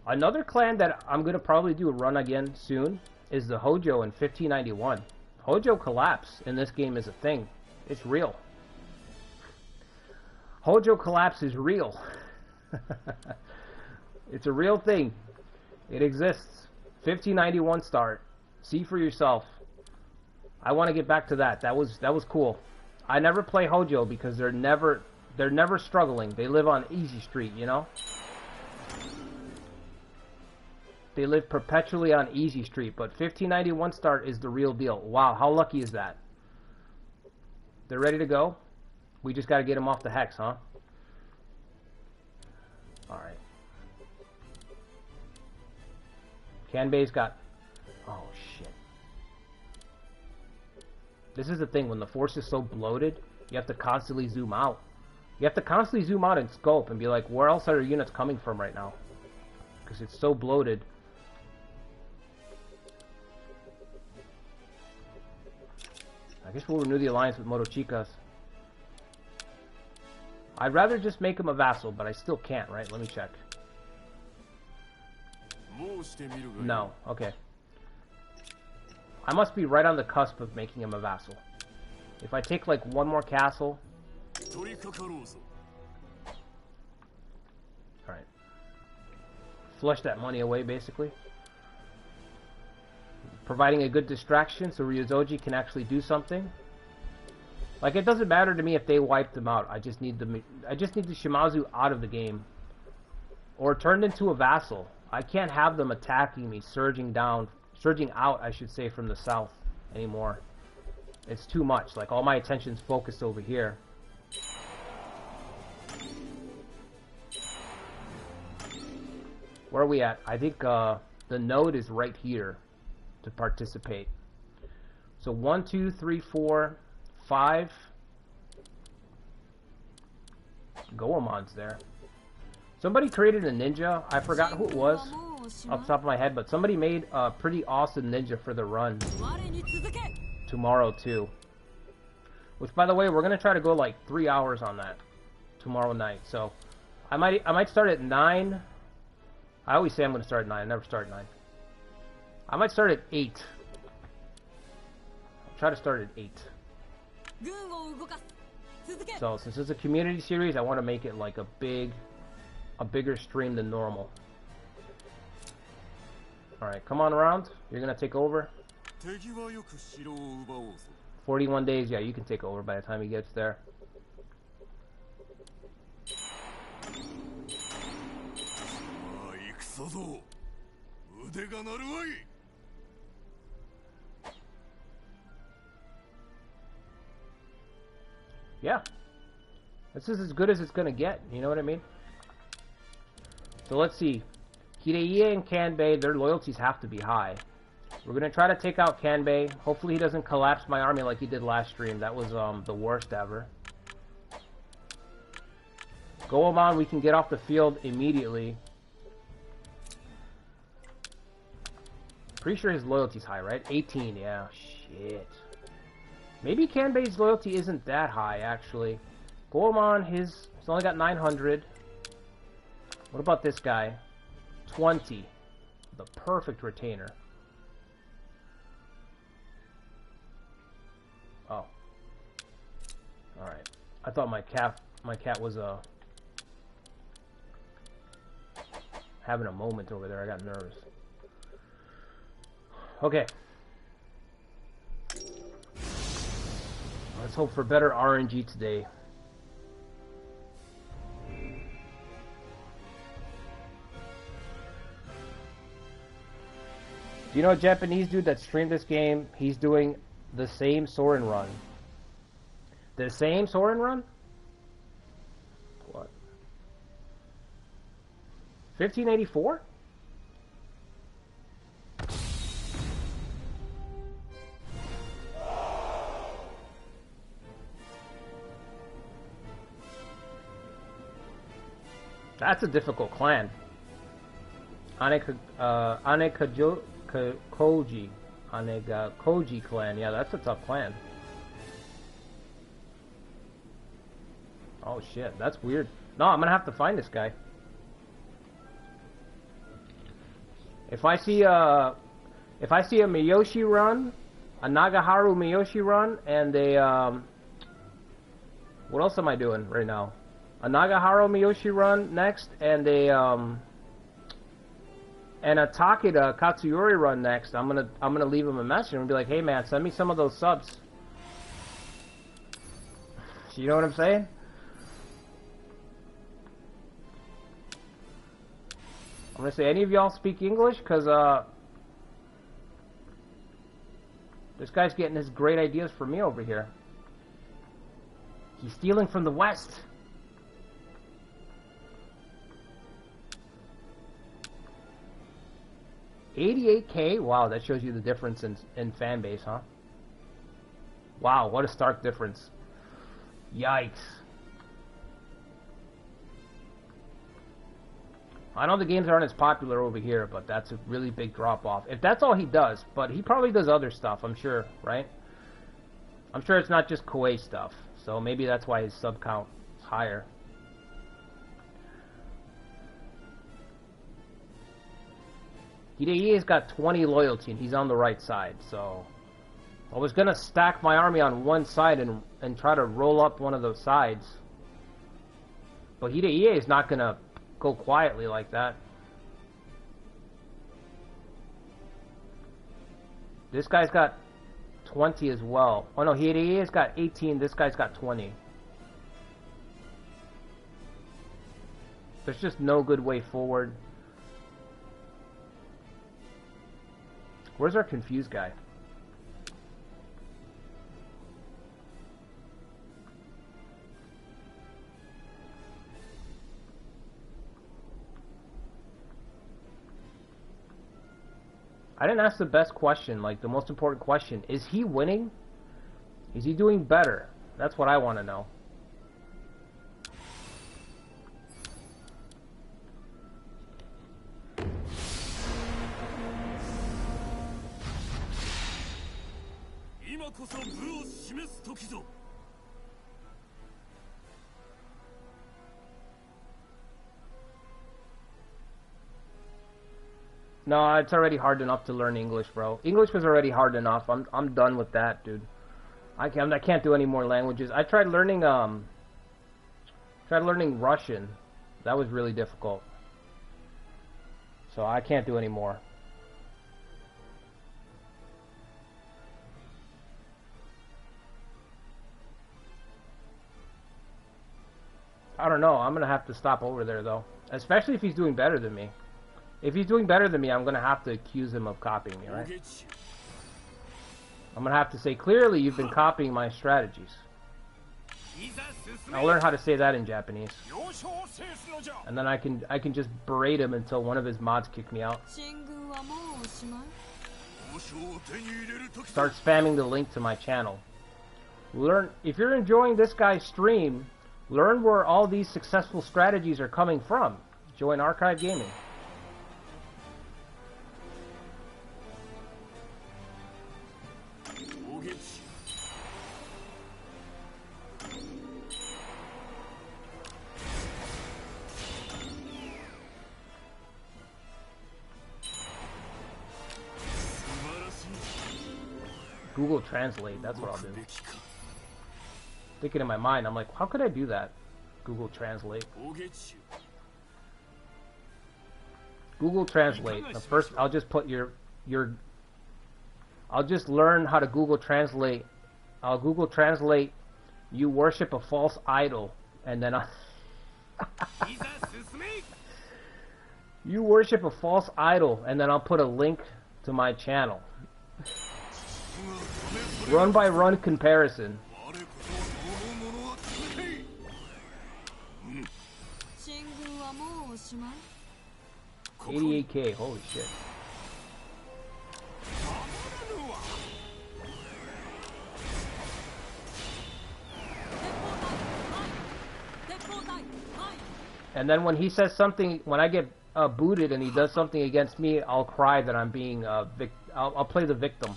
Another clan that I'm going to probably do a run again soon is the Hojo in 1591. Hojo collapse in this game is a thing. It's real. Hojo collapse is real. It's a real thing. It exists. 1591 start. See for yourself. I want to get back to that. That was cool. I never play Hojo because they're never struggling. They live on easy street, you know? They live perpetually on easy street, but 1591 start is the real deal. Wow, how lucky is that? They're ready to go? We just got to get them off the hex, huh? Alright. Kanbei's got... Oh, shit. This is the thing, when the force is so bloated, you have to constantly zoom out. You have to constantly zoom out and scope and be like, where else are your units coming from right now? Because it's so bloated. I guess we'll renew the alliance with Motochicas. I'd rather just make him a vassal, but I still can't, right? Let me check. No, okay. I must be right on the cusp of making him a vassal. If I take like one more castle... Alright. Flush that money away, basically. Providing a good distraction so Ryuzoji can actually do something. Like, it doesn't matter to me if they wipe them out. I just need the Shimazu out of the game. Or turned into a vassal. I can't have them attacking me, surging out, I should say, from the south anymore. It's too much. Like, all my attention's focused over here. Where are we at? I think the node is right here to participate. So 1, 2, 3, 4, 5. Goemon's there. Somebody created a ninja. I forgot who it was off the top of my head, but somebody made a pretty awesome ninja for the run tomorrow too. Which, by the way, we're gonna try to go like 3 hours on that tomorrow night. So I might start at 9. I always say I'm gonna start at 9. I never start at 9. I might start at 8. I'll try to start at 8. So since it's a community series, I want to make it like a bigger stream than normal. Alright, come on around. You're gonna take over. 41 days, yeah, you can take over by the time he gets there. Yeah. This is as good as it's gonna get, you know what I mean? So let's see. Hideie and Kanbei, their loyalties have to be high. We're gonna try to take out Kanbei. Hopefully he doesn't collapse my army like he did last stream. That was the worst ever. Goemon, we can get off the field immediately. Pretty sure his loyalty's high, right? 18, yeah. Shit. Maybe Kanbei's loyalty isn't that high, actually. Goemon, he's only got 900. What about this guy? 20. The perfect retainer. Oh. Alright. I thought my cat was having a moment over there. I got nervous. Okay. Let's hope for better RNG today. Do you know a Japanese dude that streamed this game? He's doing the same Sorin run. The same Sorin run? What? 1584? That's a difficult clan. Koji clan. Yeah, that's a tough clan. Oh shit, that's weird. No, I'm gonna have to find this guy. If I see a Miyoshi run, a Nagaharu Miyoshi run, and a what else am I doing right now? A Nagaharu Miyoshi run next, and a Takeda Katsuyori run next. I'm gonna leave him a message and be like, hey man, send me some of those subs. You know what I'm saying? I'm gonna say, any of y'all speak English? Cause this guy's getting his great ideas from me over here. He's stealing from the West. $88K? Wow, that shows you the difference in fan base, huh? Wow, what a stark difference. Yikes. I know the games aren't as popular over here, but that's a really big drop-off. If that's all he does, but he probably does other stuff, I'm sure, right? I'm sure it's not just Koei stuff, so maybe that's why his sub count is higher. Hideie's got 20 loyalty and he's on the right side, so I was gonna stack my army on one side and try to roll up one of those sides. But Hideie is not gonna go quietly like that. This guy's got 20 as well. Oh no, Hideie's got 18, this guy's got 20. There's just no good way forward. Where's our confused guy? I didn't ask the best question, like the most important question. Is he winning? Is he doing better? That's what I want to know. No, it's already hard enough to learn English, bro. English was already hard enough. I'm done with that, dude. I can't do any more languages. I tried learning Russian. That was really difficult. So I can't do any more. I don't know. I'm gonna have to stop over there though, especially if he's doing better than me. If he's doing better than me, I'm gonna have to accuse him of copying me, right? I'm gonna have to say, clearly you've been copying my strategies. I'll learn how to say that in Japanese. And then I can just berate him until one of his mods kick me out. Start spamming the link to my channel. Learn, if you're enjoying this guy's stream, learn where all these successful strategies are coming from. Join Archive Gaming. Google Translate, that's what I'll do. Thinking in my mind, I'm like, how could I do that? Google Translate. Google Translate. First, I'll just put I'll just learn how to Google Translate. I'll Google Translate, you worship a false idol, and then you worship a false idol, and then I'll put a link to my channel. Run by run comparison. 88K, holy shit. And then when he says something, when I get booted and he does something against me, I'll cry that I'm being I'll play the victim.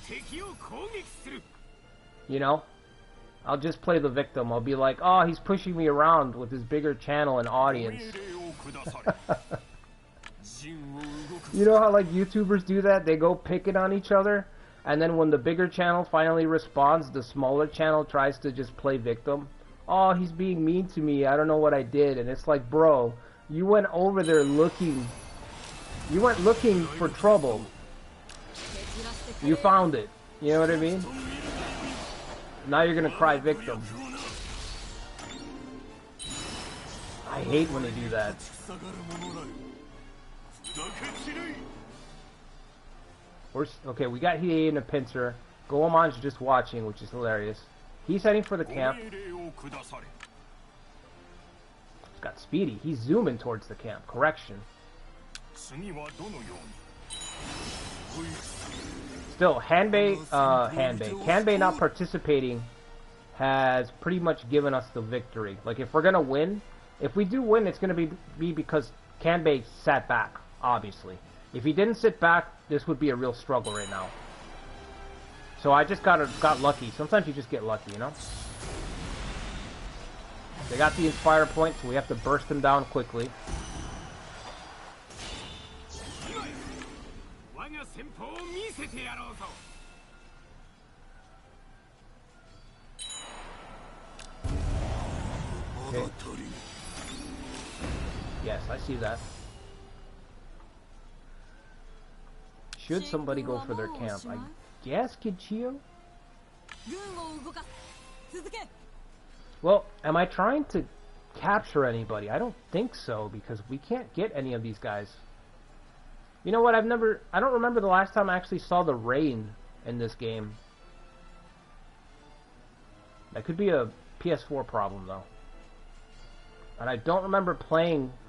You know? I'll just play the victim. I'll be like, oh, he's pushing me around with his bigger channel and audience. You know how like YouTubers do that? They go picking on each other, and then when the bigger channel finally responds, the smaller channel tries to just play victim. Oh, he's being mean to me, I don't know what I did. And it's like, bro, you went over there looking, you went looking for trouble. You found it. You know what I mean? Now you're gonna cry victim. I hate when they do that. Okay, we got Hiei in a pincer. Goemon's just watching, which is hilarious. He's heading for the camp. He's got Speedy. He's zooming towards the camp. Correction. Still, Hanbei not participating has pretty much given us the victory. Like, if we're gonna win, if we do win, it's gonna be because Hanbei sat back, obviously. If he didn't sit back, this would be a real struggle right now. So I just got lucky. Sometimes you just get lucky, you know? They got the Inspire point, so we have to burst them down quickly. Okay. Yes, I see that. Should somebody go for their camp? I guess Kichio? Well, am I trying to capture anybody? I don't think so, because we can't get any of these guys. You know what, I don't remember the last time I actually saw the rain in this game. That could be a PS4 problem, though. And I don't remember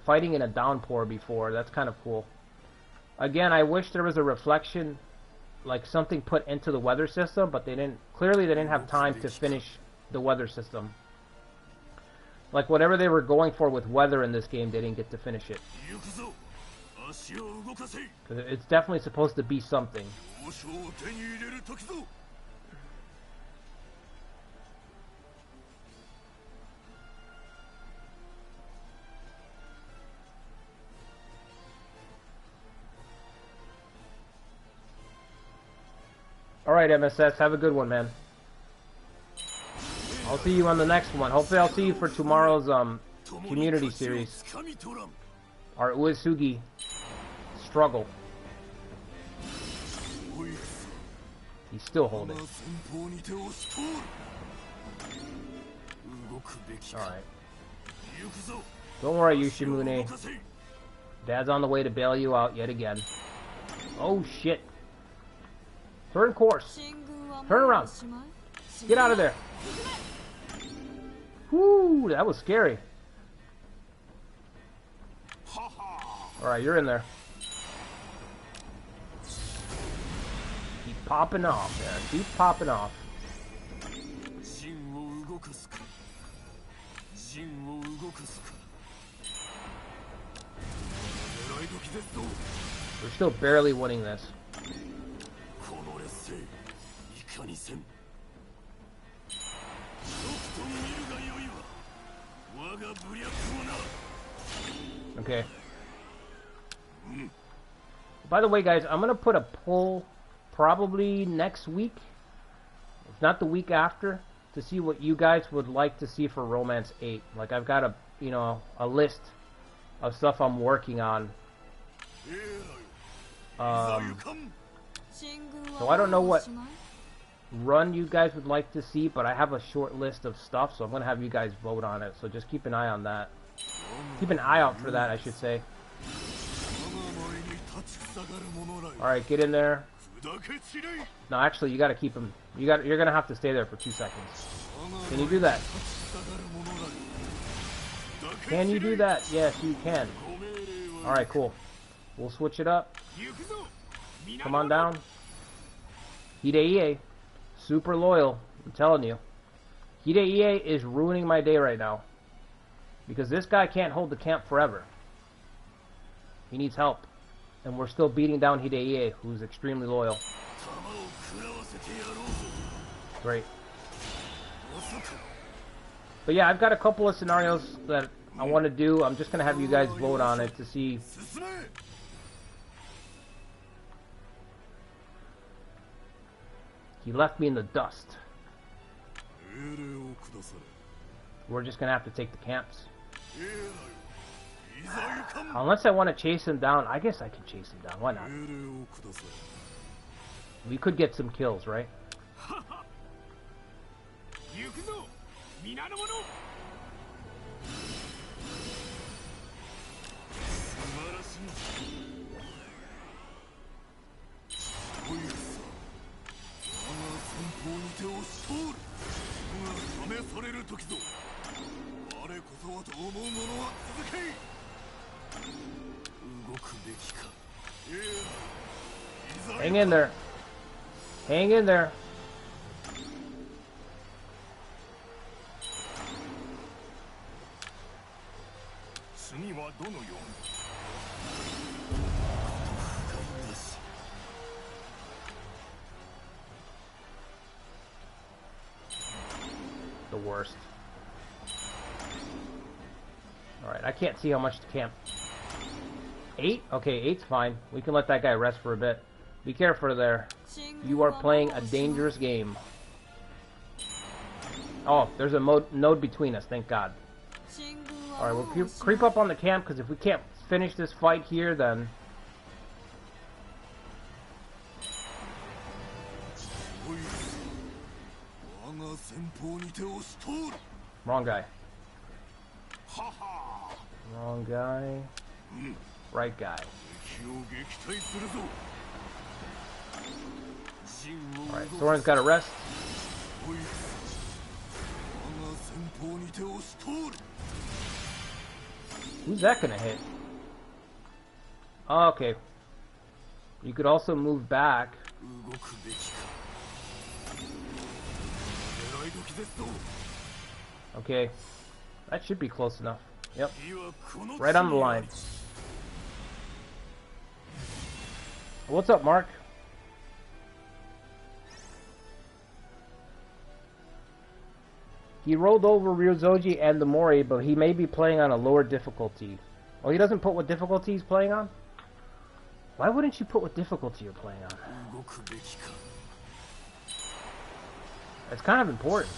fighting in a downpour before. That's kind of cool. Again, I wish there was a reflection, like something put into the weather system, but clearly they didn't have time to finish the weather system. Like whatever they were going for with weather in this game, they didn't get to finish it. It's definitely supposed to be something. Alright, MSS, have a good one, man. I'll see you on the next one. Hopefully I'll see you for tomorrow's community series. Our Uesugi struggle. He's still holding. Alright. Don't worry, Yoshimune. Dad's on the way to bail you out yet again. Oh shit. Turn course. Turn around. Get out of there. Whoo, that was scary. Alright, you're in there. Keep popping off there. Keep popping off. We're still barely winning this. Okay. By the way, guys, I'm gonna put a poll probably next week, if not the week after, to see what you guys would like to see for Romance 8. Like, I've got a list of stuff I'm working on. So I don't know what run you guys would like to see, but I have a short list of stuff, so I'm gonna have you guys vote on it. So just keep an eye on that. Keep an eye out for that, I should say. Alright, get in there. No, actually, you gotta keep him. You're gonna have to stay there for 2 seconds. Can you do that? Can you do that? Yes, you can. Alright, cool. We'll switch it up. Come on down. Hidei, super loyal. I'm telling you. Hidei is ruining my day right now. Because this guy can't hold the camp forever. He needs help. And we're still beating down Hidei, who's extremely loyal. Great. But yeah, I've got a couple of scenarios that I want to do. I'm just going to have you guys vote on it to see. He left me in the dust. We're just going to have to take the camps. Unless I want to chase him down, I guess I can chase him down. Why not? We could get some kills, right? Hang in there. Hang in there. worst. Alright, I can't see how much to camp. 8? Okay, 8's fine. We can let that guy rest for a bit. Be careful there. You are playing a dangerous game. Oh, there's a node between us, thank God. Alright, we'll creep up on the camp, because if we can't finish this fight here, then... Wrong guy. Wrong guy. Right guy. Alright, Sorin's got to rest. Who's that gonna hit? Oh, okay. You could also move back. Okay. That should be close enough. Yep. Right on the line. What's up, Mark? He rolled over Ryozoji and the Mori, but he may be playing on a lower difficulty. Oh, he doesn't put what difficulty he's playing on? Why wouldn't you put what difficulty you're playing on? That's kind of important.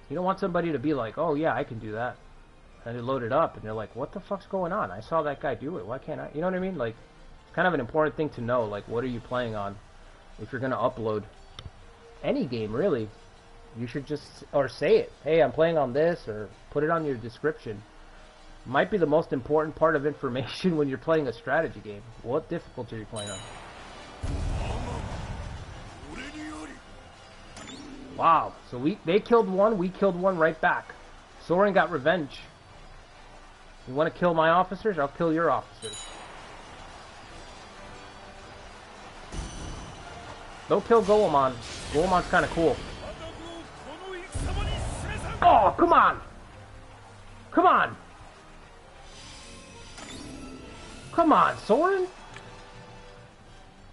You don't want somebody to be like, oh yeah, I can do that. And they load it up, and they're like, what the fuck's going on? I saw that guy do it. Why can't I? You know what I mean? Like, it's kind of an important thing to know. Like, what are you playing on? If you're going to upload any game, really, you should just, or say it. Hey, I'm playing on this, or put it on your description. Might be the most important part of information when you're playing a strategy game. What difficulty are you playing on? Wow. So they killed one, we killed one right back. Sorin got revenge. You want to kill my officers? I'll kill your officers. Don't kill Goemon. Goemon's kind of cool. Oh, come on! Come on! Come on, Sorin!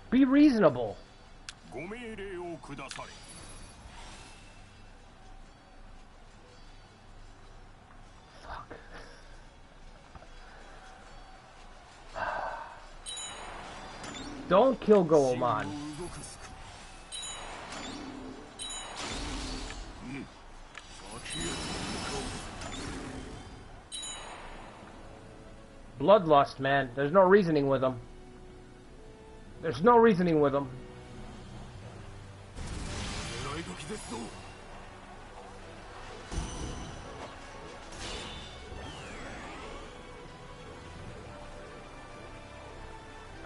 Be reasonable. Fuck. Don't kill Goemon. Bloodlust, man. There's no reasoning with him. There's no reasoning with him.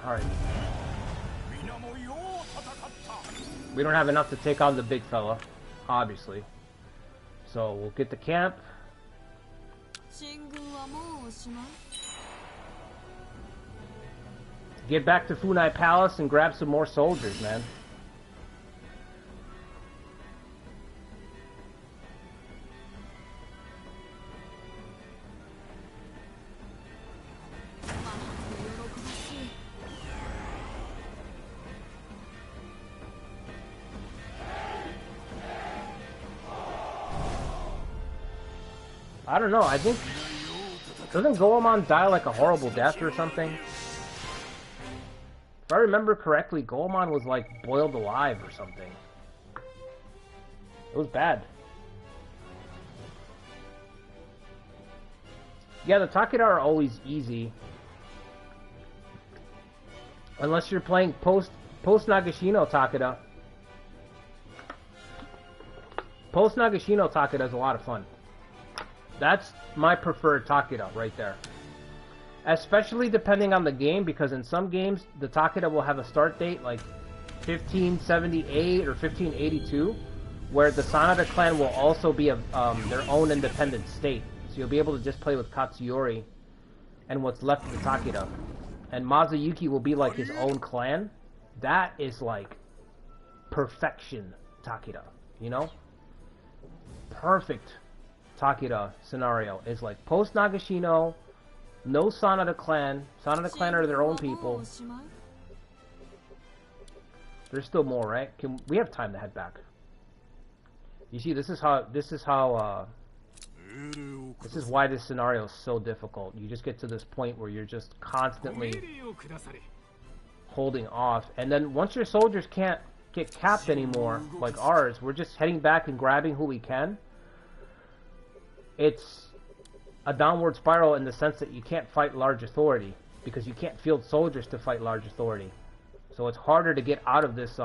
Alright. We don't have enough to take on the big fella, obviously. So we'll get the camp. Get back to Funai Palace and grab some more soldiers, man. I don't know, I think... Doesn't Goemon die like a horrible death or something? If I remember correctly, Goemon was like boiled alive or something. It was bad. Yeah, the Takeda are always easy. Unless you're playing post Nagashino Takeda. Post Nagashino Takeda is a lot of fun. That's my preferred Takeda right there. Especially depending on the game, because in some games, the Takeda will have a start date like 1578 or 1582, where the Sanada clan will also be their own independent state. So you'll be able to just play with Katsuyori and what's left of the Takeda. And Mazuyuki will be like his own clan. That is like perfection Takeda, you know? Perfect Takeda scenario is like post Nagashino, No Sanada clan. Sanada clan are their own people. There's still more, right? We have time to head back. You see, this is why this scenario is so difficult. You just get to this point where you're just constantly holding off, and then once your soldiers can't get capped anymore, like ours, we're just heading back and grabbing who we can. It's a downward spiral in the sense that you can't fight large authority because you can't field soldiers to fight large authority. So it's harder to get out of this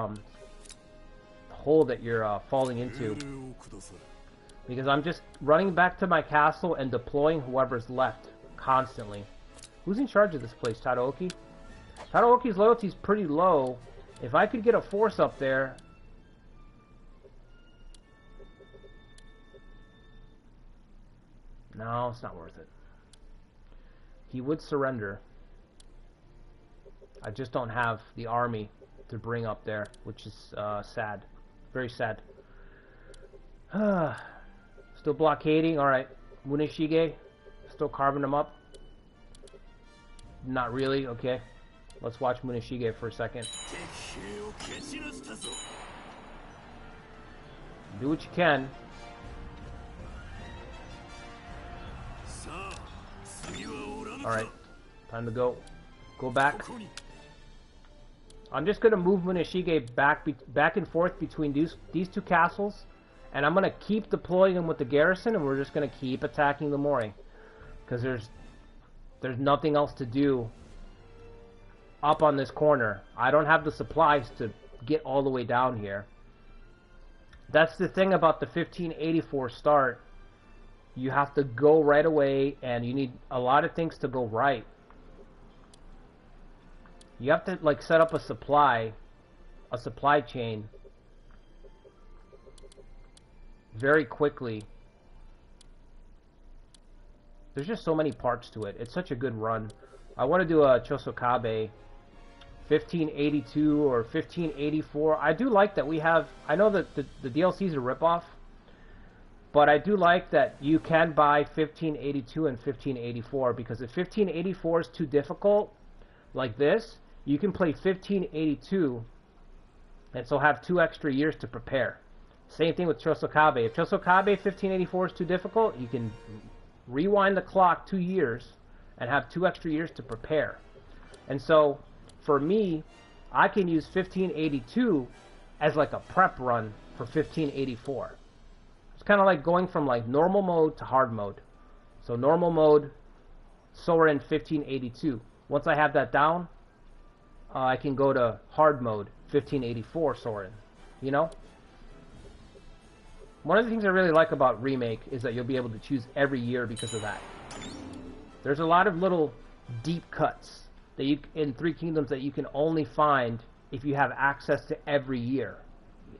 hole that you're falling into. Because I'm just running back to my castle and deploying whoever's left constantly. Who's in charge of this place? Tadaoki? Tadaoki's loyalty is pretty low. If I could get a force up there... No, it's not worth it. He would surrender. I just don't have the army to bring up there, which is sad. Very sad. Still blockading. Alright. Muneshige. Still carving them up. Not really. Okay. Let's watch Muneshige for a second. Do what you can. Alright. Time to go. Go back. I'm just going to move Muneshige back and forth between these two castles. And I'm going to keep deploying them with the garrison, and we're just going to keep attacking the Mori. Because there's nothing else to do up on this corner. I don't have the supplies to get all the way down here. That's the thing about the 1584 start. You have to go right away, and you need a lot of things to go right. You have to like set up a supply chain very quickly. There's just so many parts to it. It's such a good run. I want to do a Chosokabe 1582 or 1584. I do like that we have... I know that the DLC is a ripoff, but I do like that you can buy 1582 and 1584, because if 1584 is too difficult, like this, you can play 1582 and so have 2 extra years to prepare. Same thing with Chosokabe. If Chosokabe 1584 is too difficult, you can rewind the clock 2 years and have 2 extra years to prepare. And so, for me, I can use 1582 as like a prep run for 1584. It's kind of like going from like normal mode to hard mode. So normal mode, Sorin 1582. Once I have that down, I can go to hard mode, 1584 Sorin. You know? One of the things I really like about Remake is that you'll be able to choose every year because of that. There's a lot of little deep cuts that you in Three Kingdoms that you can only find if you have access to every year.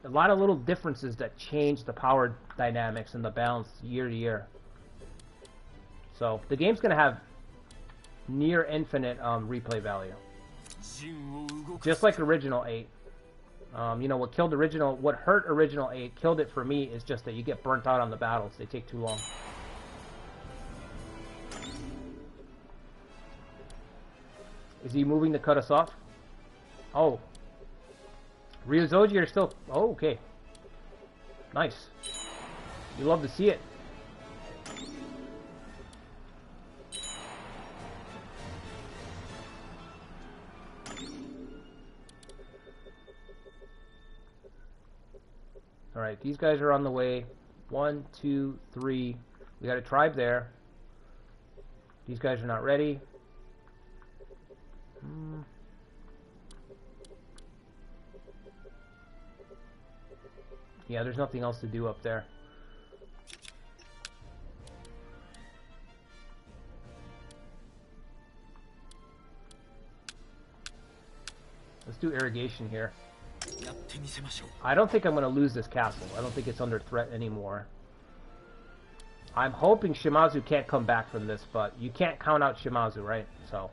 A lot of little differences that change the power dynamics and the balance year to year. So the game's going to have near infinite replay value. Just like Original 8. You know, what hurt Original 8, killed it for me, is just that you get burnt out on the battles. They take too long. Is he moving to cut us off? Oh. Ryozoji are still... Oh, okay. Nice. You love to see it. Alright, these guys are on the way. 1, 2, 3. We got a tribe there. These guys are not ready. Yeah, there's nothing else to do up there. Let's do irrigation here. I don't think I'm going to lose this castle. I don't think it's under threat anymore. I'm hoping Shimazu can't come back from this, but you can't count out Shimazu, right? So,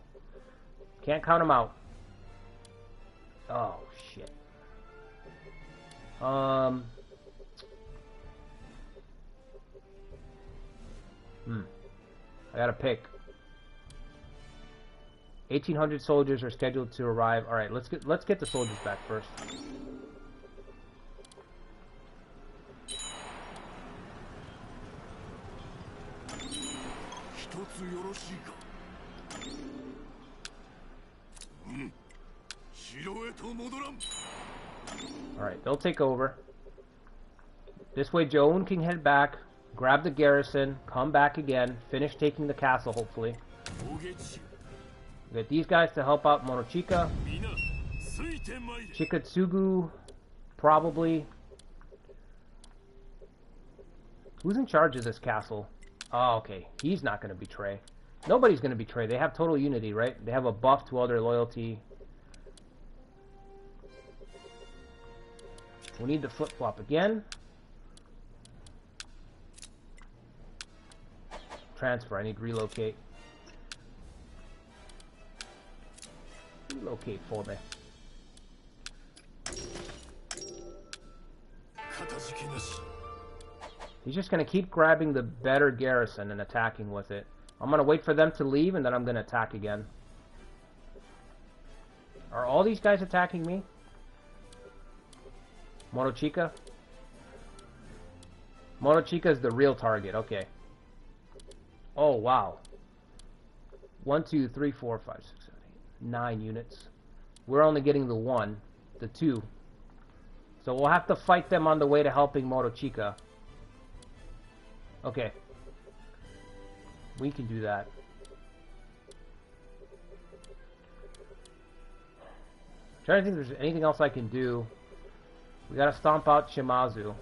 can't count him out. Oh, shit. I gotta pick. 1,800 soldiers are scheduled to arrive. All right, let's get the soldiers back first. Alright, they'll take over. This way Joan can head back, grab the garrison, come back again, finish taking the castle, hopefully. Get these guys to help out Momochika. Chikatsugu, probably. Who's in charge of this castle? Oh, okay. He's not going to betray. Nobody's going to betray. They have total unity, right? They have a buff to all their loyalty. We need to flip-flop again. Transfer. I need to relocate. Relocate for me. He's just going to keep grabbing the better garrison and attacking with it. I'm going to wait for them to leave, and then I'm going to attack again. Are all these guys attacking me? Momochika? Momochika is the real target, okay. Oh, wow. 1, 2, 3, 4, 5, 6, 7, 8, 9 units. We're only getting the 1, the 2. So we'll have to fight them on the way to helping Momochika. Okay. We can do that. I'm trying to think if there's anything else I can do. We gotta stomp out Shimazu.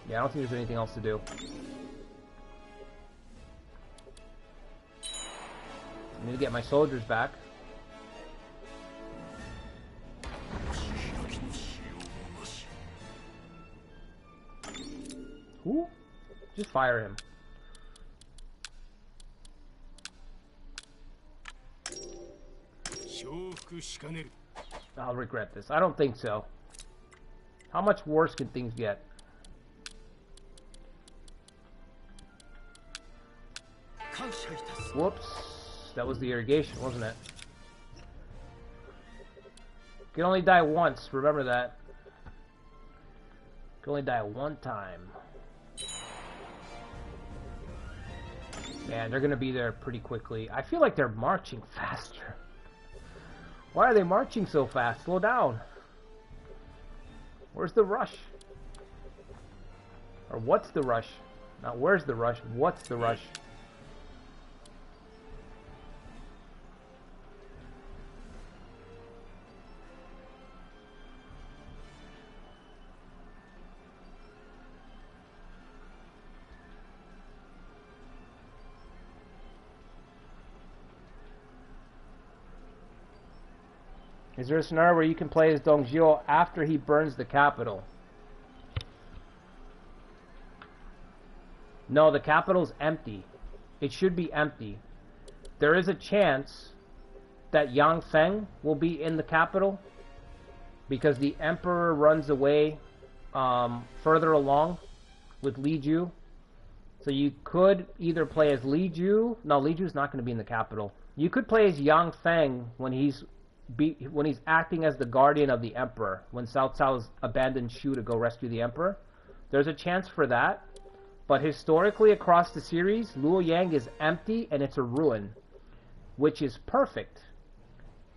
Yeah, I don't think there's anything else to do. I need to get my soldiers back. Who? Just fire him. I'll regret this. I don't think so. How much worse can things get? Whoops. That was the irrigation, wasn't it? You can only die once. Remember that. You can only die one time. Man, they're going to be there pretty quickly. I feel like they're marching faster. Why are they marching so fast? Slow down. Where's the rush? Or what's the rush? Not where's the rush, what's the rush? Is there a scenario where you can play as Dongjiro after he burns the capital? No, the capital's empty. It should be empty. There is a chance that Yang Feng will be in the capital because the emperor runs away further along with Li Ju. So you could either play as Li Ju. No, Li Ju's not going to be in the capital. You could play as Yang Feng when he's acting as the guardian of the emperor, when Cao Cao's abandoned Shu to go rescue the emperor. There's a chance for that, but historically across the series, Luoyang is empty and it's a ruin, which is perfect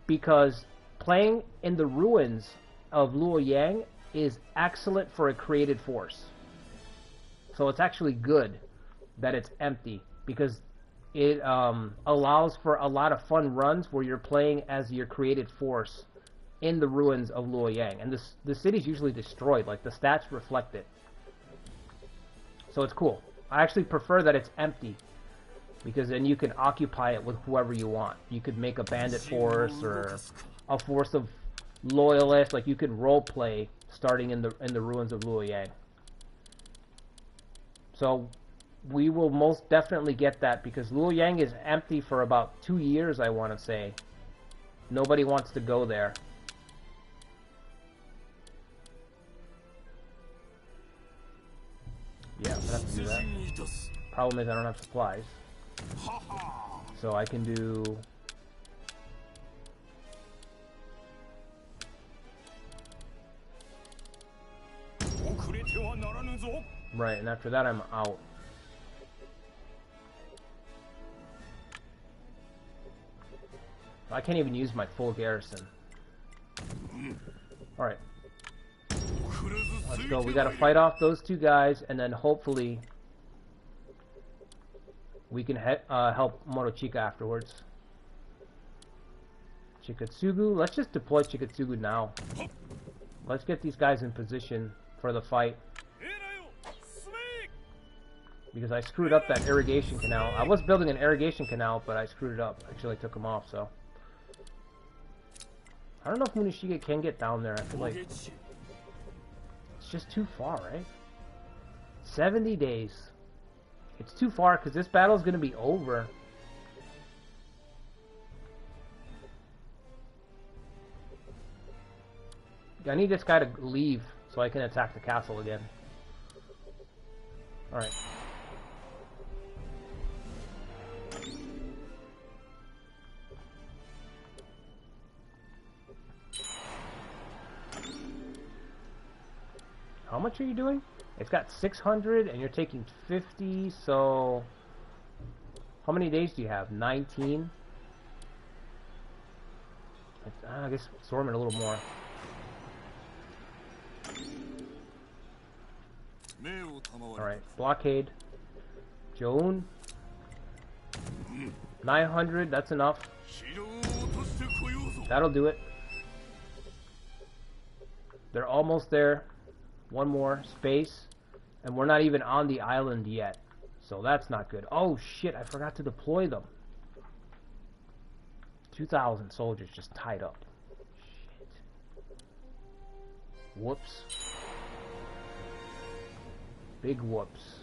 because playing in the ruins of Luoyang is excellent for a created force. So it's actually good that it's empty because it allows for a lot of fun runs where you're playing as your created force in the ruins of Luoyang. And the city's usually destroyed, like the stats reflect it. So it's cool. I actually prefer that it's empty because then you can occupy it with whoever you want. You could make a bandit force or a force of loyalists. Like you could role play starting in the ruins of Luoyang. So we will most definitely get that because Luoyang is empty for about 2 years, I want to say. Nobody wants to go there. Yeah, I'm gonna have to do that. Problem is I don't have supplies. So I can do... Right, and after that I'm out. I can't even use my full garrison. Alright. Let's go. We gotta fight off those two guys, and then hopefully we can help Morochika afterwards. Chikatsugu. Let's just deploy Chikatsugu now. Let's get these guys in position for the fight. Because I screwed up that irrigation canal. I was building an irrigation canal, but I screwed it up. Actually, I took them off, so... I don't know if Munishige can get down there. I feel like... It's just too far, right? 70 days. It's too far, because this battle is going to be over. I need this guy to leave, so I can attack the castle again. Alright. How much are you doing? It's got 600 and you're taking 50, so... How many days do you have? 19? I guess Sorin a little more. Alright, blockade. Joan. 900, that's enough. That'll do it. They're almost there. One more space, and we're not even on the island yet, so that's not good. Oh shit, I forgot to deploy them. 2,000 soldiers just tied up. Shit. Whoops. Big whoops.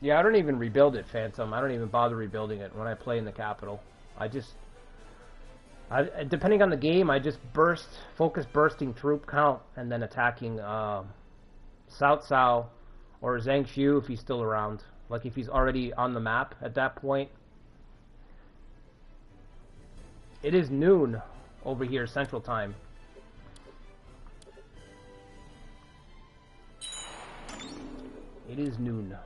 Yeah, I don't even rebuild it, Phantom. I don't even bother rebuilding it when I play in the capital. Depending on the game, I just focus bursting troop count, and then attacking Cao Cao or Zhang Xiu if he's still around. Like if he's already on the map at that point. It is noon over here, Central Time. It is noon.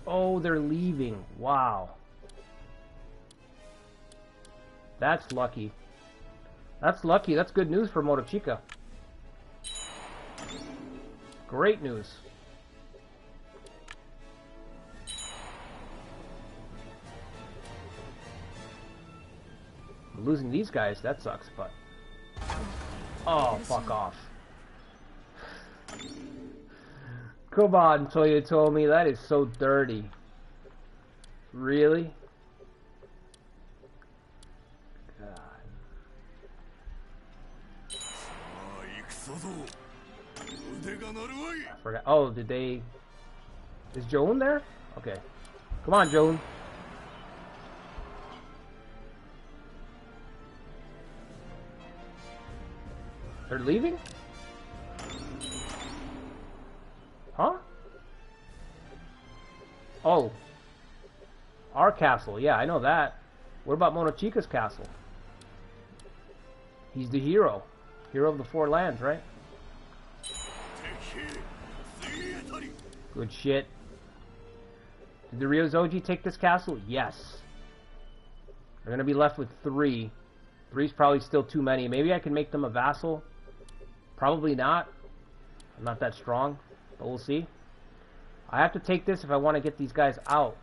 Oh, they're leaving. Wow. That's lucky. That's lucky. That's good news for Morochika. Great news. Losing these guys, that sucks, but... Oh, fuck off. Come on, Toyotomi, that is so dirty. Really? God. I forgot. Oh, did they... Is Joan there? Okay. Come on, Joan. They're leaving? Huh? Oh. Our castle. Yeah, I know that. What about Morochika's castle? He's the hero. Hero of the four lands, right? Good shit. Did the Ryozoji take this castle? Yes. They're gonna be left with 3. 3's probably still too many. Maybe I can make them a vassal. Probably not. I'm not that strong, but we'll see. I have to take this if I want to get these guys out.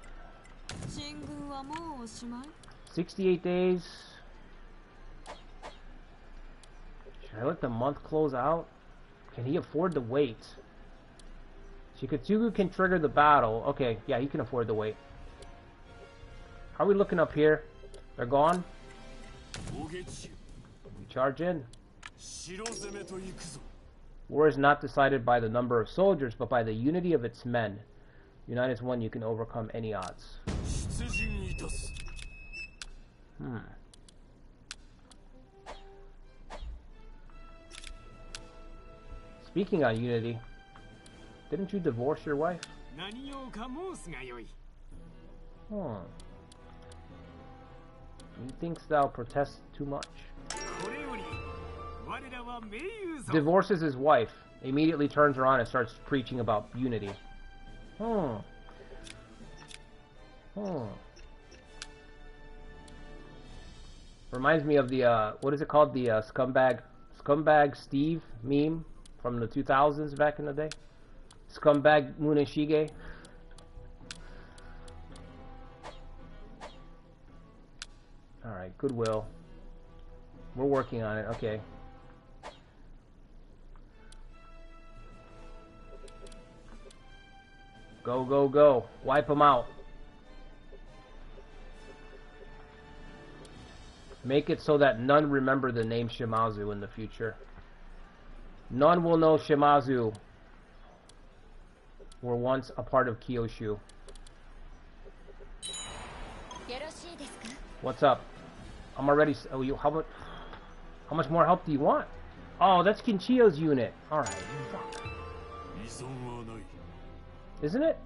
68 days. Should I let the month close out? Can he afford to wait? Shikatsugu can trigger the battle. Okay, yeah, he can afford to wait. How are we looking up here? They're gone? We charge in. War is not decided by the number of soldiers, but by the unity of its men. United as one, you can overcome any odds. Speaking on unity, didn't you divorce your wife? Methinks thou protest too much. Divorces his wife, immediately turns her on and starts preaching about unity. Reminds me of the, what is it called? The Scumbag Steve meme from the 2000s back in the day. Scumbag Muneshige. Alright, goodwill. We're working on it, okay. Go, go, go. Wipe them out. Make it so that none remember the name Shimazu in the future. None will know Shimazu were once a part of Kyushu. What's up? I'm already... Oh, you... How much more help do you want? Oh, that's Kinchio's unit. Alright. Fuck. Isn't it?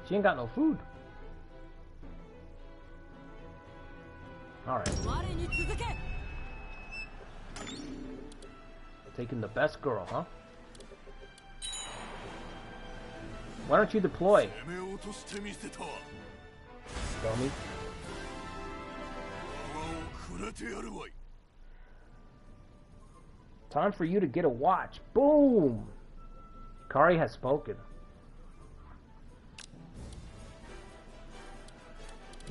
She ain't got no food. Alright. Taking the best girl, huh? Why don't you deploy? Dummy. Time for you to get a watch. Boom! Kari has spoken.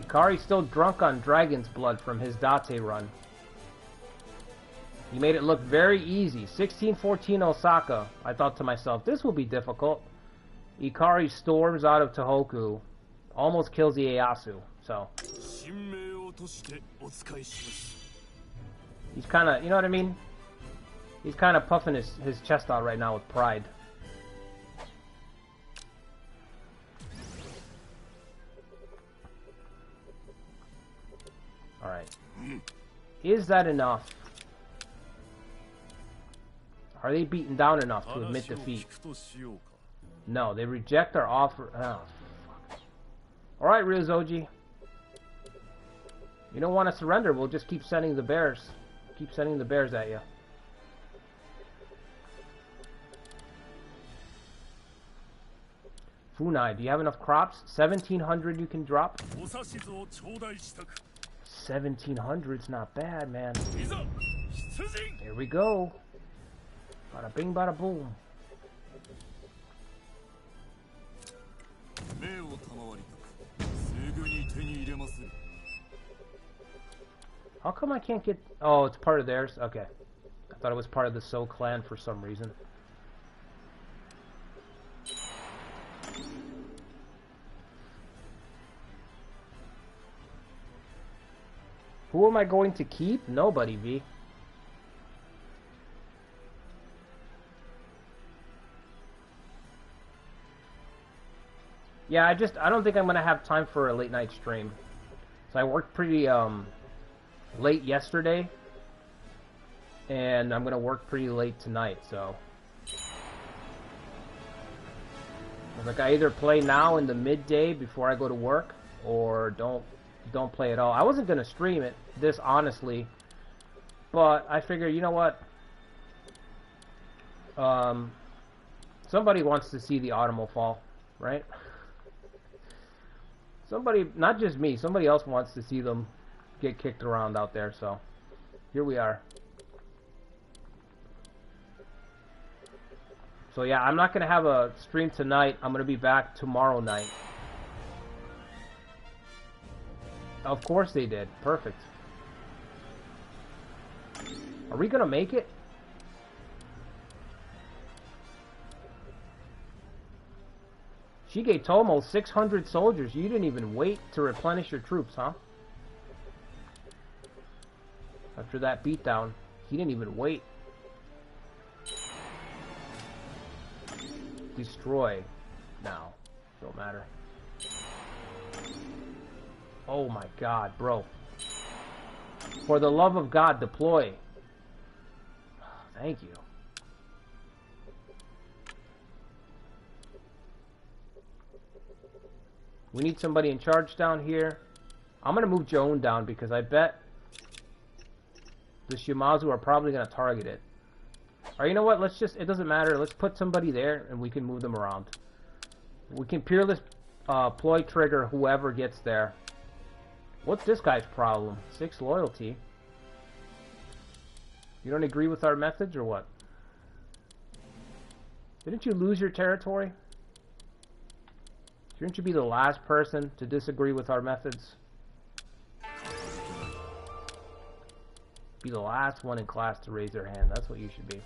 Ikari's still drunk on dragon's blood from his Date run. He made it look very easy. 1614 Osaka. I thought to myself, this will be difficult. Ikari storms out of Tohoku. Almost kills the Ieyasu. So. He's kind of, you know what I mean? He's kind of puffing his chest out right now with pride. Alright. Is that enough? Are they beaten down enough to admit defeat? No, they reject our offer. Oh, fuck. Alright, Ryozoji. You don't want to surrender, we'll just keep sending the bears. Keep sending the bears at you. Funai, do you have enough crops? 1,700 you can drop? 1,700's not bad, man. Here we go. Bada bing, bada boom. How come I can't get... Oh, it's part of theirs? Okay. I thought it was part of the So clan for some reason. Who am I going to keep? Nobody, V. Yeah, I don't think I'm going to have time for a late night stream. So I worked pretty late yesterday, and I'm going to work pretty late tonight, so. Like, I either play now in the midday before I go to work, or don't play at all. I wasn't going to stream it, this honestly, but I figure, you know what? Somebody wants to see the Automo fall, right? Somebody, not just me, somebody else wants to see them get kicked around out there, so here we are. So yeah, I'm not going to have a stream tonight. I'm going to be back tomorrow night. Of course they did. Perfect. Are we going to make it? Shigetomo, 600 soldiers. You didn't even wait to replenish your troops, huh? After that beatdown, he didn't even wait. Destroy. Now. Don't matter. Oh my god, bro. For the love of God, deploy. Thank you. We need somebody in charge down here. I'm gonna move Joan down because I bet the Shimazu are probably gonna target it. Or you know what, let's just, it doesn't matter, let's put somebody there and we can move them around. We can peerless ploy trigger whoever gets there. What's this guy's problem? 6 loyalty. You don't agree with our methods or what? Didn't you lose your territory? Shouldn't you be the last person to disagree with our methods? Be the last one in class to raise their hand. That's what you should be.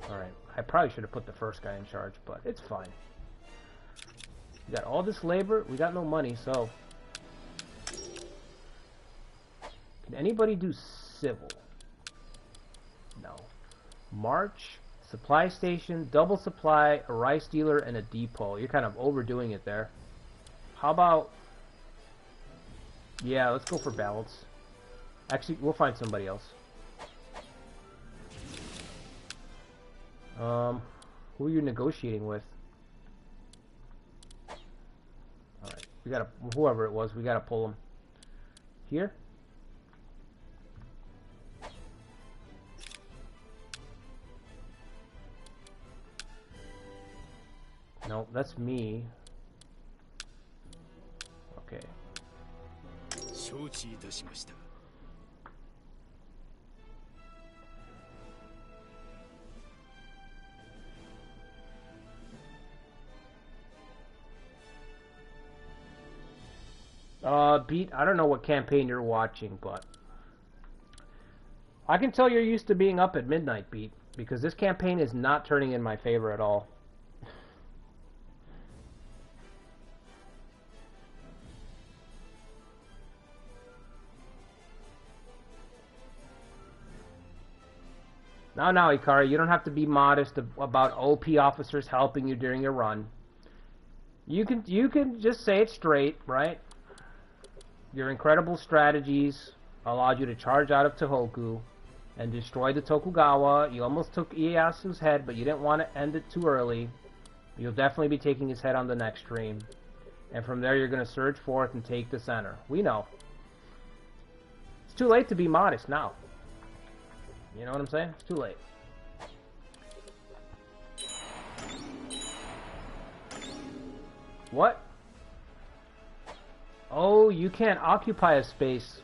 Alright, I probably should have put the first guy in charge, but it's fine. We got all this labor, we got no money, so... Can anybody do civil? No. March, supply station, double supply, a rice dealer, and a depot. You're kind of overdoing it there. How about... Yeah, let's go for balance. Actually, we'll find somebody else. Who are you negotiating with? Alright, we gotta, whoever it was, we gotta pull him. Here? No, that's me. Okay. Beat, I don't know what campaign you're watching, but I can tell you're used to being up at midnight, Beat, because this campaign is not turning in my favor at all. Now, Ikari, you don't have to be modest about OP officers helping you during your run. You can just say it straight, right? Your incredible strategies allowed you to charge out of Tohoku and destroy the Tokugawa. You almost took Ieyasu's head, but you didn't want to end it too early. You'll definitely be taking his head on the next stream. And from there, you're going to surge forth and take the center. We know. It's too late to be modest now. You know what I'm saying? It's too late. What? Oh, you can't occupy a space.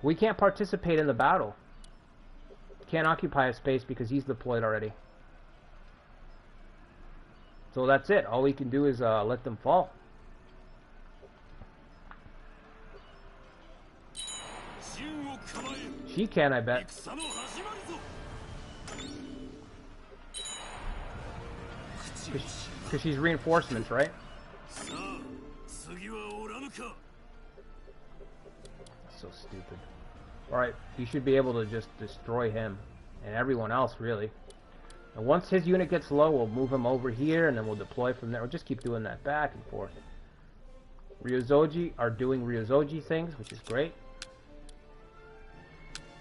We can't participate in the battle. Can't occupy a space because he's deployed already. So that's it. All we can do is let them fall. She can, I bet. Because she's reinforcements, right? So stupid. Alright, you should be able to just destroy him. And everyone else, really. And once his unit gets low, we'll move him over here, and then we'll deploy from there. We'll just keep doing that back and forth. Ryozoji are doing Ryozoji things, which is great.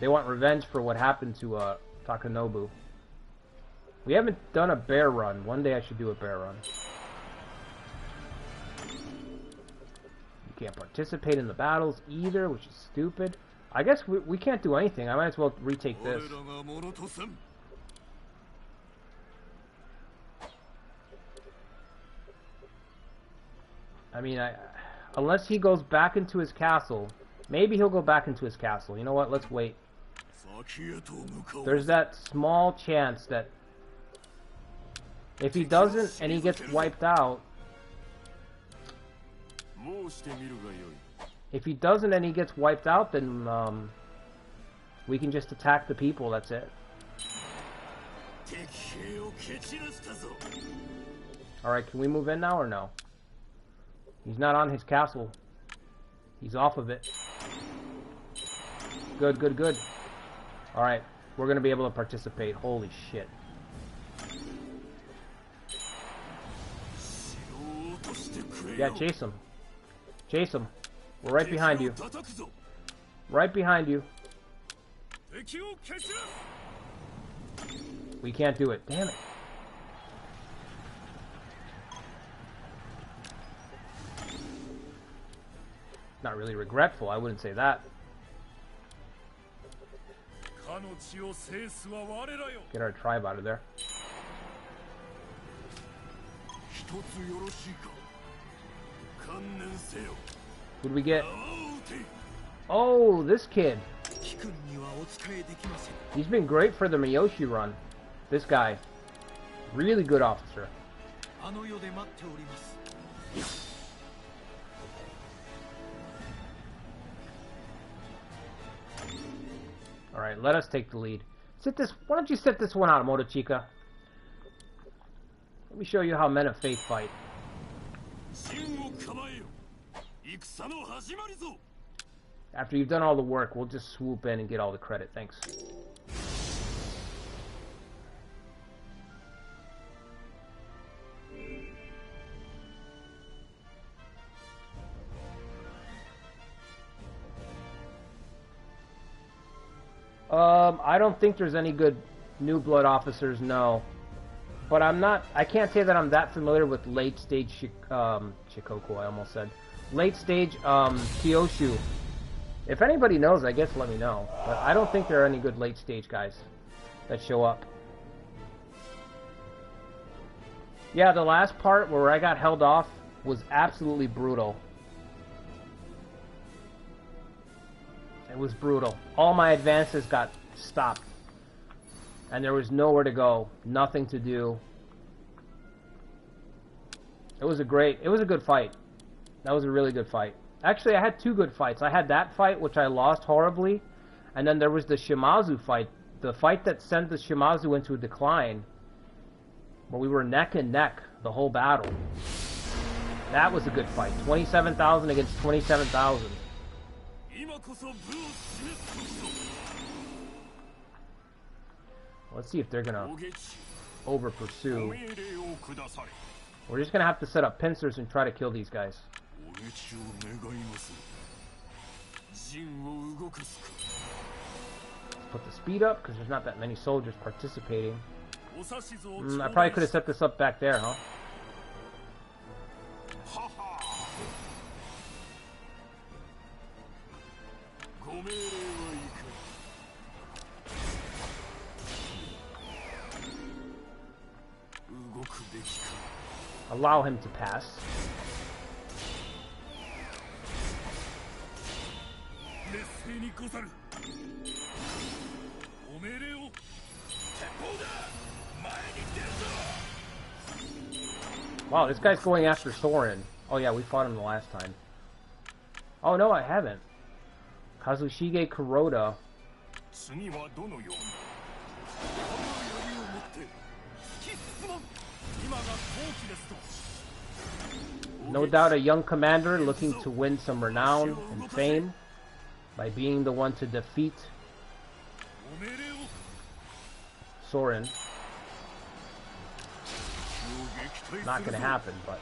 They want revenge for what happened to Takanobu. We haven't done a bear run. One day I should do a bear run. You can't participate in the battles either, which is stupid. I guess we can't do anything. I might as well retake this. I mean, unless he goes back into his castle. Maybe he'll go back into his castle. You know what? Let's wait. There's that small chance that if he doesn't and he gets wiped out, If he doesn't and he gets wiped out, then we can just attack the people, that's it. Alright, can we move in now or no? He's not on his castle. He's off of it. Good, good, good. Alright, we're gonna be able to participate. Holy shit. Yeah, chase him. Chase him. We're right behind you. Right behind you. We can't do it. Damn it. Not really regretful, I wouldn't say that. Get our tribe out of there. Who'd we get? Oh, this kid. He's been great for the Miyoshi run. This guy. Really good officer. Alright, let us take the lead. Sit this. Why don't you sit this one out, Motochika? Let me show you how men of faith fight. After you've done all the work, we'll just swoop in and get all the credit. Thanks. I don't think there's any good new blood officers, no. But I can't say that I'm that familiar with late stage Shikoku, I almost said. Late stage Kyoshu. If anybody knows, I guess let me know. But I don't think there are any good late stage guys that show up. Yeah, the last part where I got held off was absolutely brutal. It was brutal. All my advances got stopped. And there was nowhere to go. Nothing to do. It was a good fight. That was a really good fight. Actually, I had two good fights. I had that fight, which I lost horribly. And then there was the Shimazu fight. The fight that sent the Shimazu into a decline. Where we were neck and neck the whole battle. That was a good fight. 27,000 against 27,000. Let's see if they're gonna over pursue. We're just gonna have to set up pincers and try to kill these guys. Put the speed up because there's not that many soldiers participating. I probably could have set this up back there, huh? Allow him to pass. Wow, this guy's going after Sorin. Oh yeah, we fought him the last time. Oh no, I haven't. Kazushige Kuroda. No doubt a young commander looking to win some renown and fame by being the one to defeat Sorin. Not gonna happen, but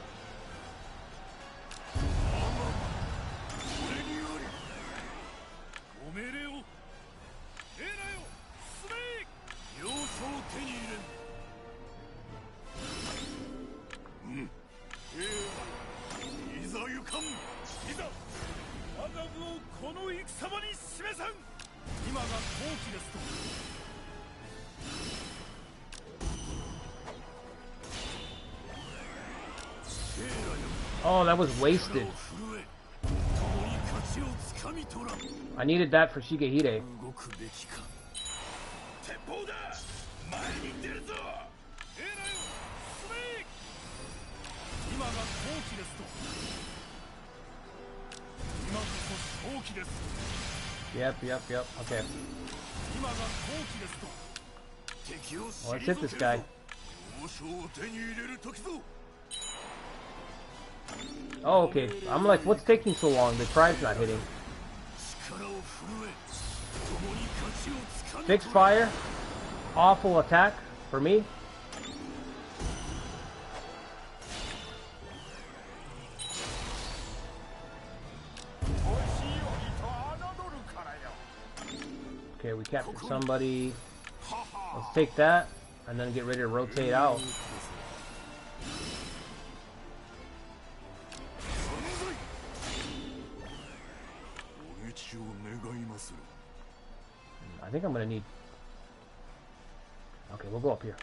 oh, that was wasted. I needed that for Shigehide. Yep. Okay. Well, let's hit this guy. Oh, okay. I'm like, what's taking so long? The tribe's not hitting. Fixed fire. Awful attack for me. Okay, we captured somebody. Let's take that and then get ready to rotate out. I think I'm gonna need... Okay, we'll go up here.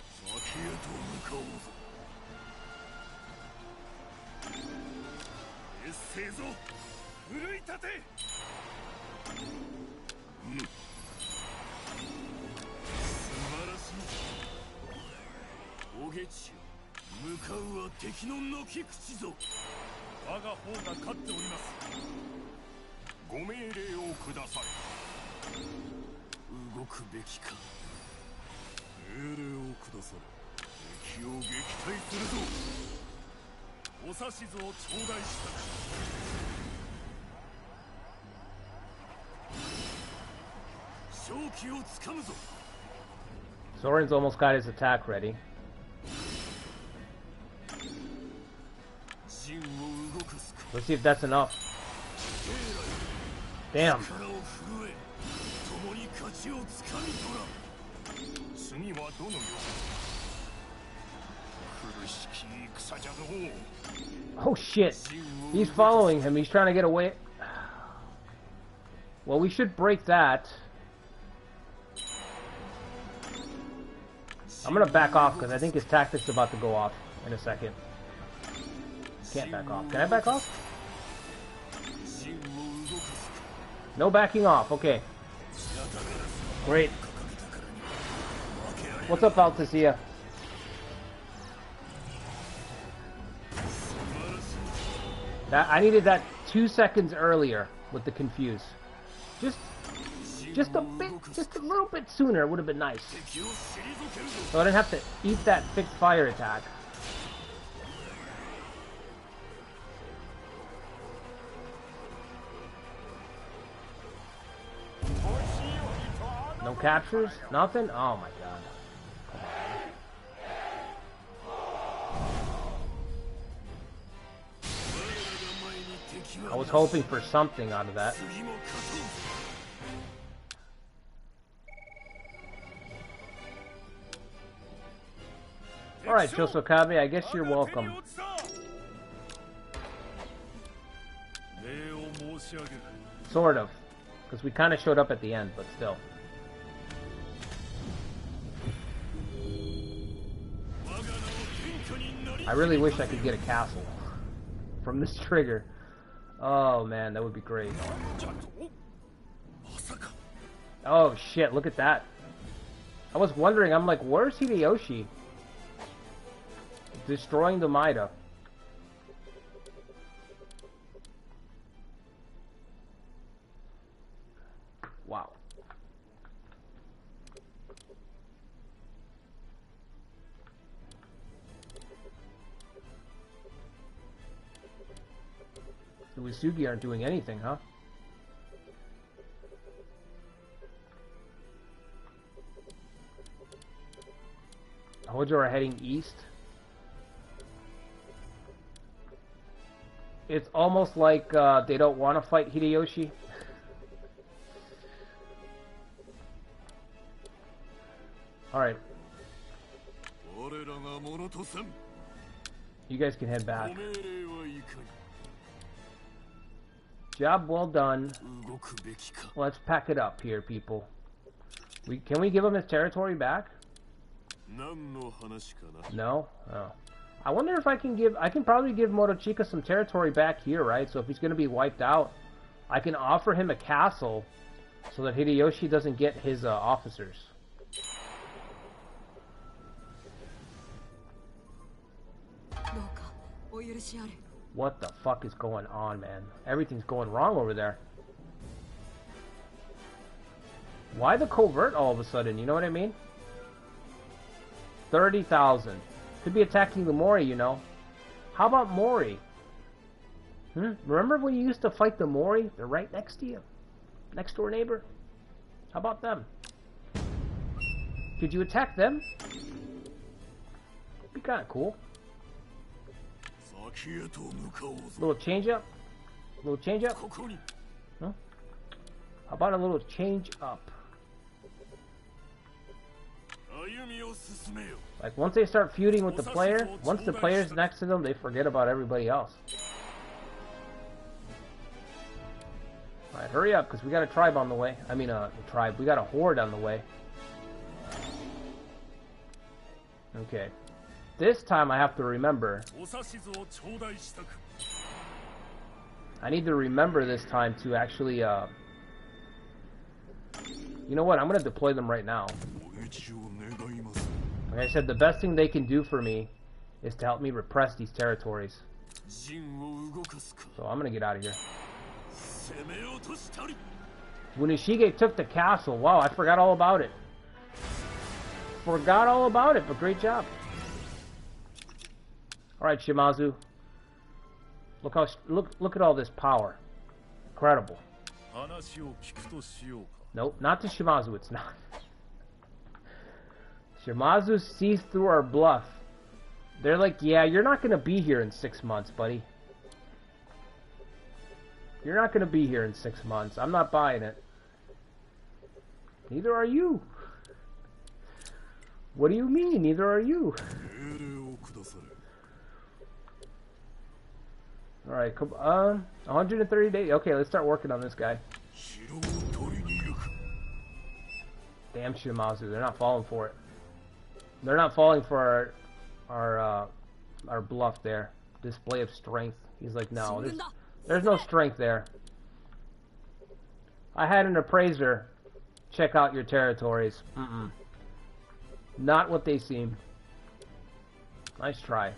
Sorin's almost got his attack ready. Let's see if that's enough. Damn. Oh shit. He's following him. He's trying to get away. Well, we should break that. I'm gonna back off because I think his tactic's about to go off in a second. Can't back off. Can I back off? No backing off. Okay. Great. What's up, Altacia? I needed that 2 seconds earlier with the confuse. Just a bit, just a little bit sooner would have been nice. So I didn't have to eat that fixed fire attack. No captures? Nothing? Oh my god. I was hoping for something out of that. Alright, Shosokabe, I guess you're welcome. Sort of. Because we kind of showed up at the end, but still. I really wish I could get a castle from this trigger. Oh man, that would be great. Oh shit, look at that. I was wondering, I'm like, where's Hideyoshi? Destroying the Maida. Wow. The Uesugi aren't doing anything, huh? Hojo are heading east. It's almost like they don't want to fight Hideyoshi. Alright. You guys can head back. Job well done. Let's pack it up here, people. Can we give him his territory back? No? Oh. I wonder if I can give... I can probably give Morochika some territory back here, right? So if he's going to be wiped out, I can offer him a castle so that Hideyoshi doesn't get his officers. What the fuck is going on, man? Everything's going wrong over there. Why the covert all of a sudden? You know what I mean? 30,000. Could be attacking the Mori, you know. How about Mori? Remember when you used to fight the Mori? They're right next to you. Next door neighbor. How about them? Could you attack them? Be kind of cool. Little change up? Little change up? Huh? How about a little change up? Like once they start feuding with the player, once the player's next to them, they forget about everybody else. Alright, hurry up, because we got a tribe on the way. I mean, a tribe. We got a horde on the way. Okay. This time I have to remember. I need to remember this time to actually, you know what? I'm going to deploy them right now. Like I said, the best thing they can do for me is to help me repress these territories. So I'm going to get out of here. Muneshige took the castle. Wow, I forgot all about it. Forgot all about it, but great job. Alright, Shimazu. Look at all this power. Incredible. Nope, not to Shimazu, it's not. Shimazu sees through our bluff. They're like, yeah, you're not going to be here in 6 months, buddy. You're not going to be here in 6 months. I'm not buying it. Neither are you. What do you mean? Neither are you. Alright, 130 days. Okay, let's start working on this guy. Damn Shimazu, they're not falling for it. They're not falling for our bluff there. Display of strength. He's like, no, there's no strength there. I had an appraiser check out your territories. Not what they seem. Nice try.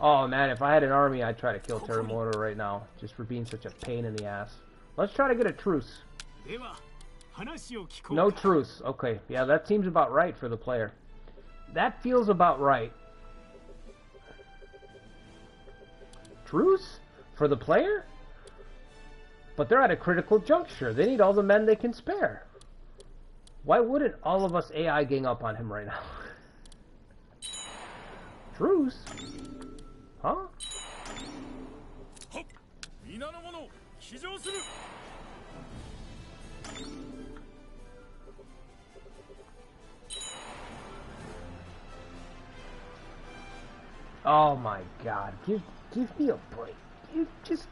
Oh man, if I had an army, I'd try to kill Terremoto right now, just for being such a pain in the ass. Let's try to get a truce. No truce. Okay, yeah, that seems about right for the player. That feels about right. Truce? For the player? But they're at a critical juncture. They need all the men they can spare. Why wouldn't all of us AI gang up on him right now? Truce? Huh? Oh my God! Give me a break. Just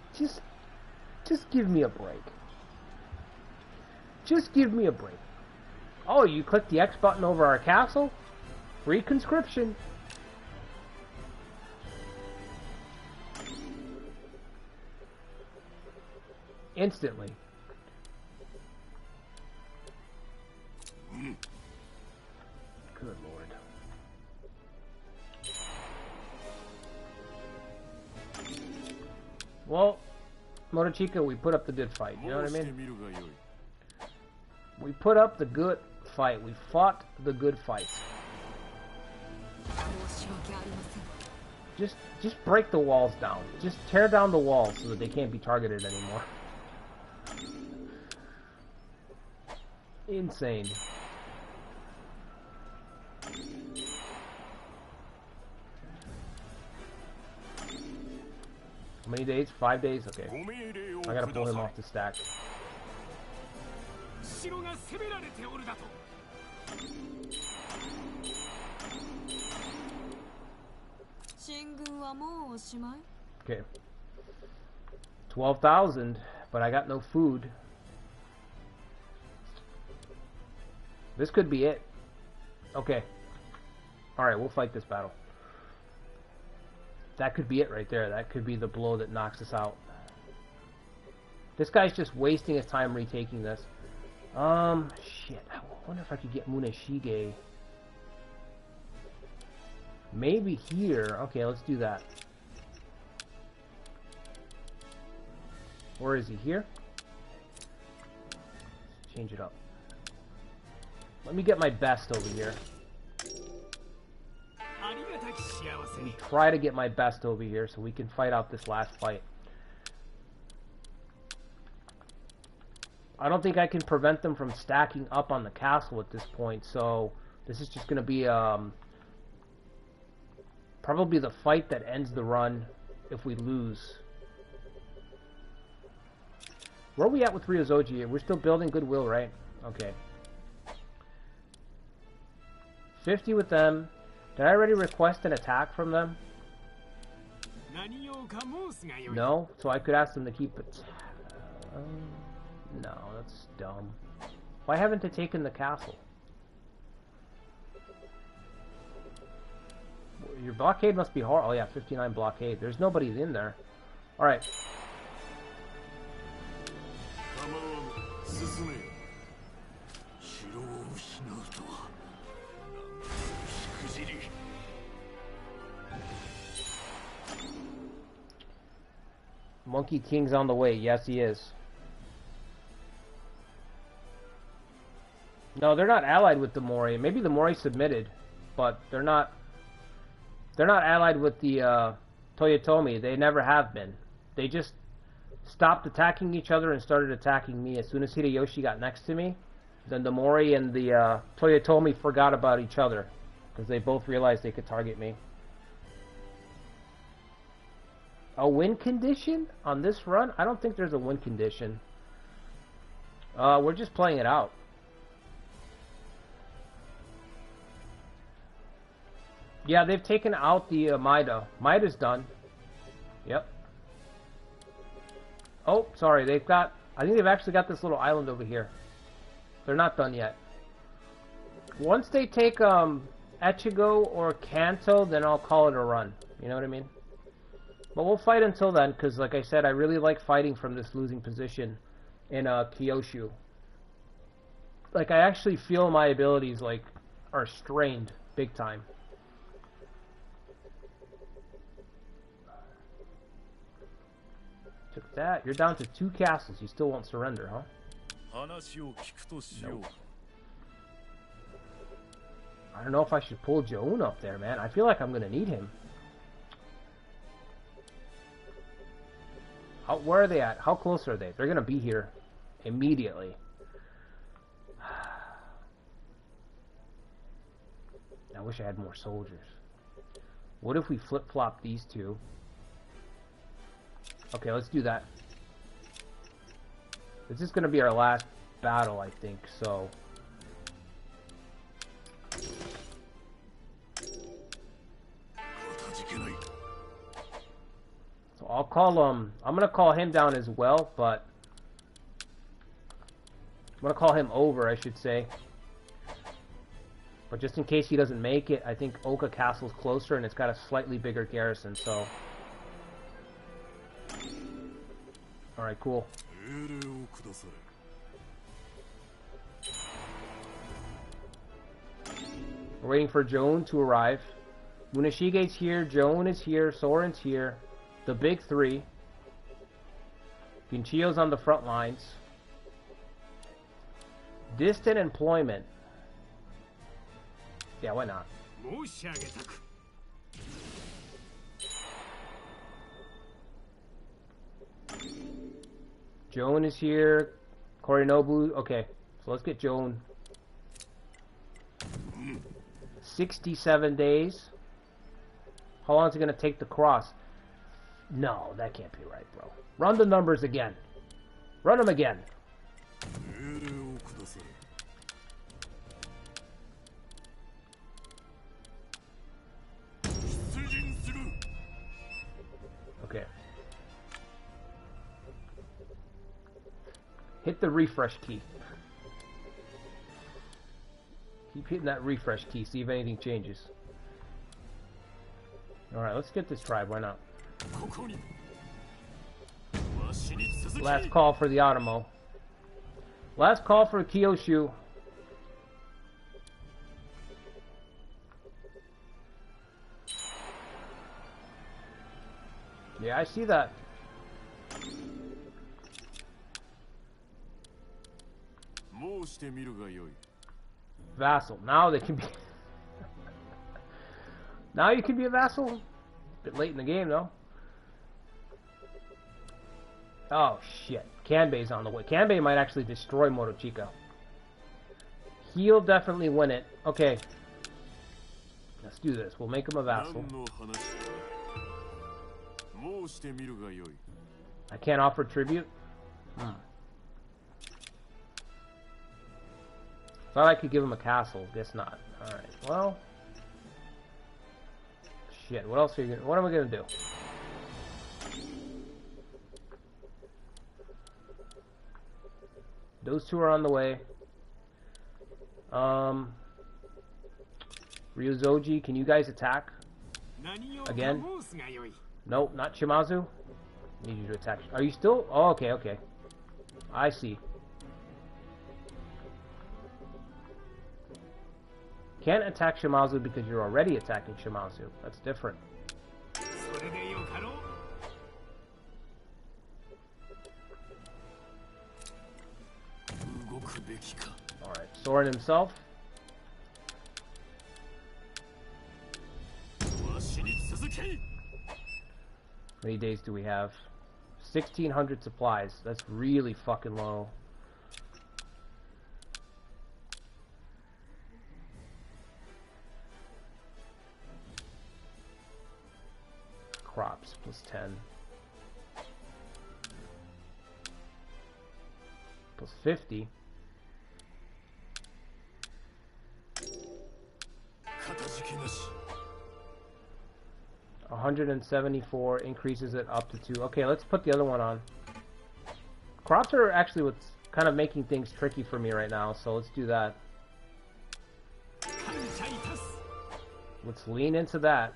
give me a break. Just give me a break. Oh, you click the X button over our castle? Free conscription. Instantly. Good Lord. Well, Motochika, we put up the good fight. You know what I mean? We put up the good fight. We fought the good fight. Just break the walls down. Just tear down the walls so that they can't be targeted anymore. Insane. How many days? 5 days? Okay. I gotta pull him off the stack. Okay. 12,000, but I got no food. This could be it. Okay. Alright, we'll fight this battle. That could be it right there. That could be the blow that knocks us out. This guy's just wasting his time retaking this. Shit. I wonder if I could get Muneshige. Maybe here. Okay, let's do that. Or is he here? Let's change it up. Let me get my best over here. Let me try to get my best over here so we can fight out this last fight. I don't think I can prevent them from stacking up on the castle at this point, so this is just going to be probably the fight that ends the run if we lose. Where are we at with Ryozoji? We're still building goodwill, right? Okay. 50 with them. Did I already request an attack from them? No? So I could ask them to keep it. No, that's dumb. Why haven't they taken the castle? Your blockade must be hard. Oh yeah, 59 blockade. There's nobody in there. Alright. Monkey King's on the way. Yes, he is. No, they're not allied with the Mori. Maybe the Mori submitted, but they're not allied with the Toyotomi. They never have been. They just stopped attacking each other and started attacking me. As soon as Hideyoshi got next to me, then the Mori and the Toyotomi forgot about each other because they both realized they could target me. A win condition on this run? I don't think there's a win condition. We're just playing it out. Yeah, they've taken out the Maida. Maida's done. Yep. Oh, sorry. They've got... I think they've actually got this little island over here. They're not done yet. Once they take Echigo or Kanto, then I'll call it a run. You know what I mean? But we'll fight until then, because like I said, I really like fighting from this losing position in Kyushu. Like, I actually feel my abilities, like, are strained big time. Took that. You're down to 2 castles. You still won't surrender, huh? Nope. I don't know if I should pull Joun up there, man. I feel like I'm going to need him. Where are they at? How close are they? They're going to be here immediately. I wish I had more soldiers. What if we flip-flop these two? Okay, let's do that. This is going to be our last battle, I think, so... So I'll call I'm going to call him down as well, but... I'm going to call him over, I should say. But just in case he doesn't make it, I think Oka Castle's closer and it's got a slightly bigger garrison, so... Alright, cool. We're waiting for Joan to arrive. Munashige's here, Joan is here, Sorin's here. The big 3. Ginchio's on the front lines. Distant employment. Yeah, why not? Joan is here. Korinobu. Okay, so let's get Joan. 67 days. How long is it going to take to cross? No, that can't be right, bro. Run the numbers again. Run them again. Okay. Hit the refresh key. Keep hitting that refresh key, see if anything changes. Alright, let's get this tribe, why not? Last call for the Automo. Last call for Kyushu. Yeah, I see that. Vassal. Now they can be... Now you can be a vassal. A bit late in the game, though. Oh, shit. Kanbei's on the way. Kanbei might actually destroy Morochika. He'll definitely win it. Okay. Let's do this. We'll make him a vassal. I can't offer tribute? Thought I could give him a castle. Guess not. Alright, well... Shit, what else are you gonna... What am I gonna do? Those two are on the way. Ryuzoji, can you guys attack? Again? Nope, not Shimazu. Need you to attack. Are you still? Oh, okay, okay. I see. Can't attack Shimazu because you're already attacking Shimazu. That's different. Alright, Sorin himself. How many days do we have? 1,600 supplies. That's really fucking low. Crops plus 10. Plus 50. 174 increases it up to 2. Okay, let's put the other one on. Crops are actually what's kind of making things tricky for me right now, so let's do that. Let's lean into that.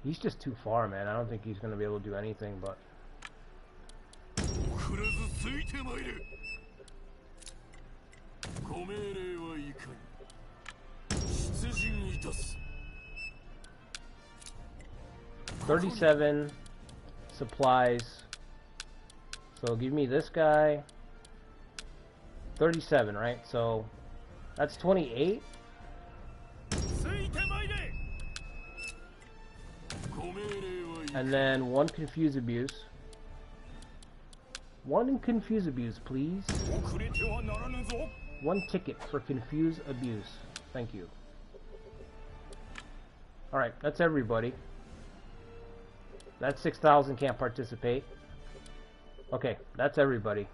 He's just too far, man. I don't think he's going to be able to do anything, but... $37 supplies. So give me this guy. 37, right? So that's 28. And then one confuse abuse. One confuse abuse, please. One ticket for confuse abuse. Thank you. Alright, that's everybody. That 6,000 can't participate. Okay, that's everybody.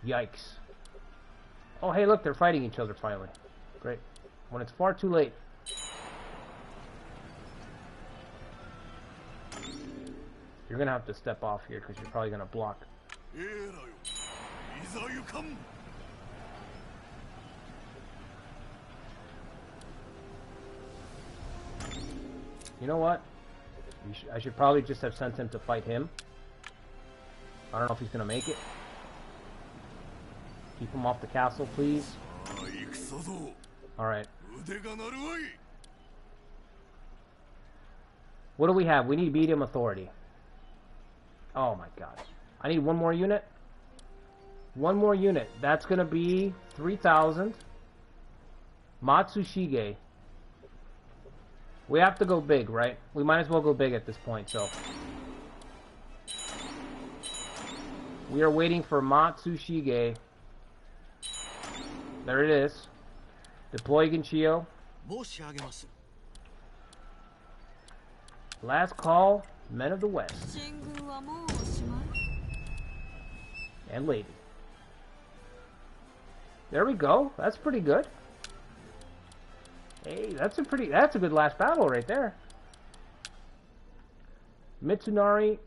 Yikes. Oh, hey, look, they're fighting each other finally. Great. When it's far too late. You're gonna have to step off here because you're probably gonna block. You know what? I should probably just have sent him to fight him. I don't know if he's gonna make it. Keep him off the castle, please. Alright. What do we have? We need medium authority. Oh my god. I need one more unit. One more unit. That's gonna be 3,000. Matsushige. We have to go big, right? We might as well go big at this point, so. We are waiting for Matsushige. There it is. Deploy Genshio. Last call, Men of the West. And lady. There we go. That's pretty good. Hey, that's a good last battle right there. Mitsunari,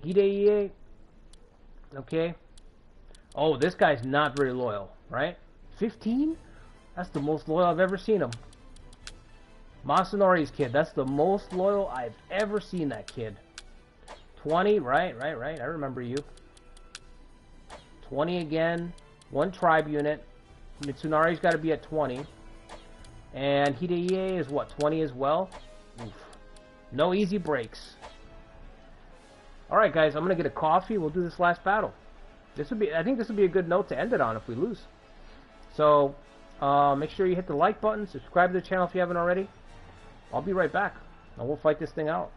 Hidei. Okay. Oh, this guy's not very loyal, right? 15? That's the most loyal I've ever seen him. Masanori's kid, that's the most loyal I've ever seen that kid. 20, right. I remember you. 20 again. 1 tribe unit. Mitsunari's got to be at 20. And Hideye is what, 20 as well? Oof. No easy breaks. Alright guys, I'm going to get a coffee. We'll do this last battle. I think this would be a good note to end it on if we lose. So, make sure you hit the like button. Subscribe to the channel if you haven't already. I'll be right back. And we'll fight this thing out.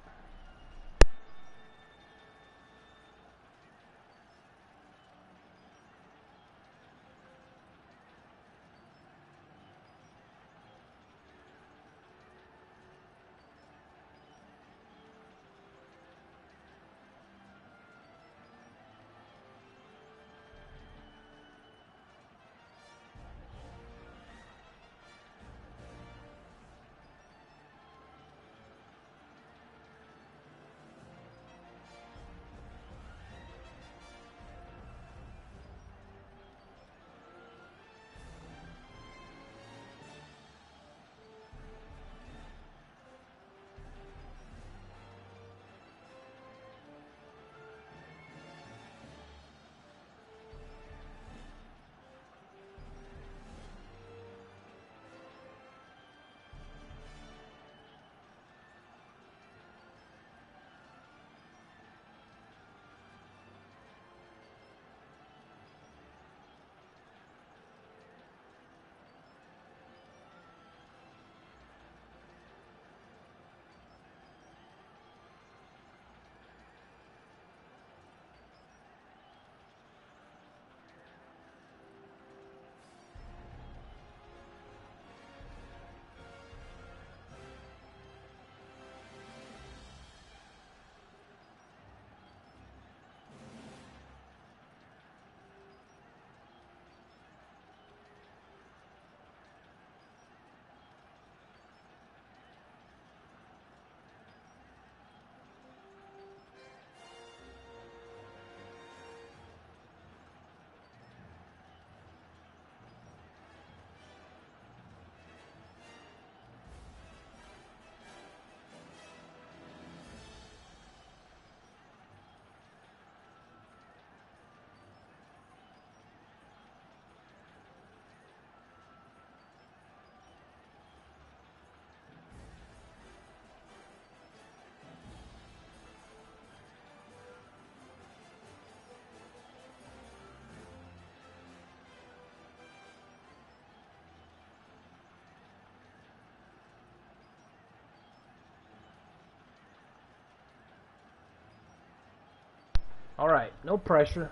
Alright, no pressure.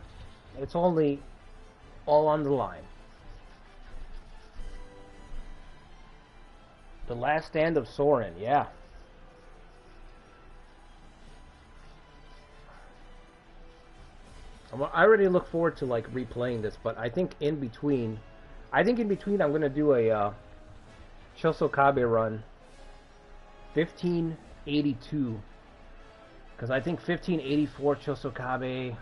It's only all on the line. The last stand of Sorin, yeah. I already look forward to like replaying this, but I think in between I'm gonna do a Chosokabe run 1582. Because I think 1584 Chosokabe,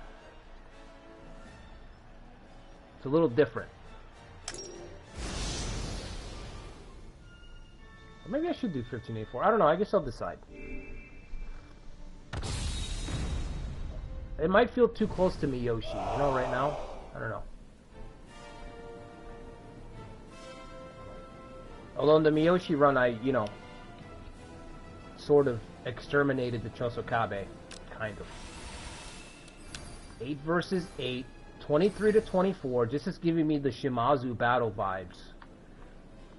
it's a little different. Or maybe I should do 1584. I don't know. I guess I'll decide. It might feel too close to Miyoshi, you know, right now. I don't know. Although in the Miyoshi run, I, you know, sort of exterminated the Chosokabe, kind of. 8 versus 8, 23 to 24. This is giving me the Shimazu battle vibes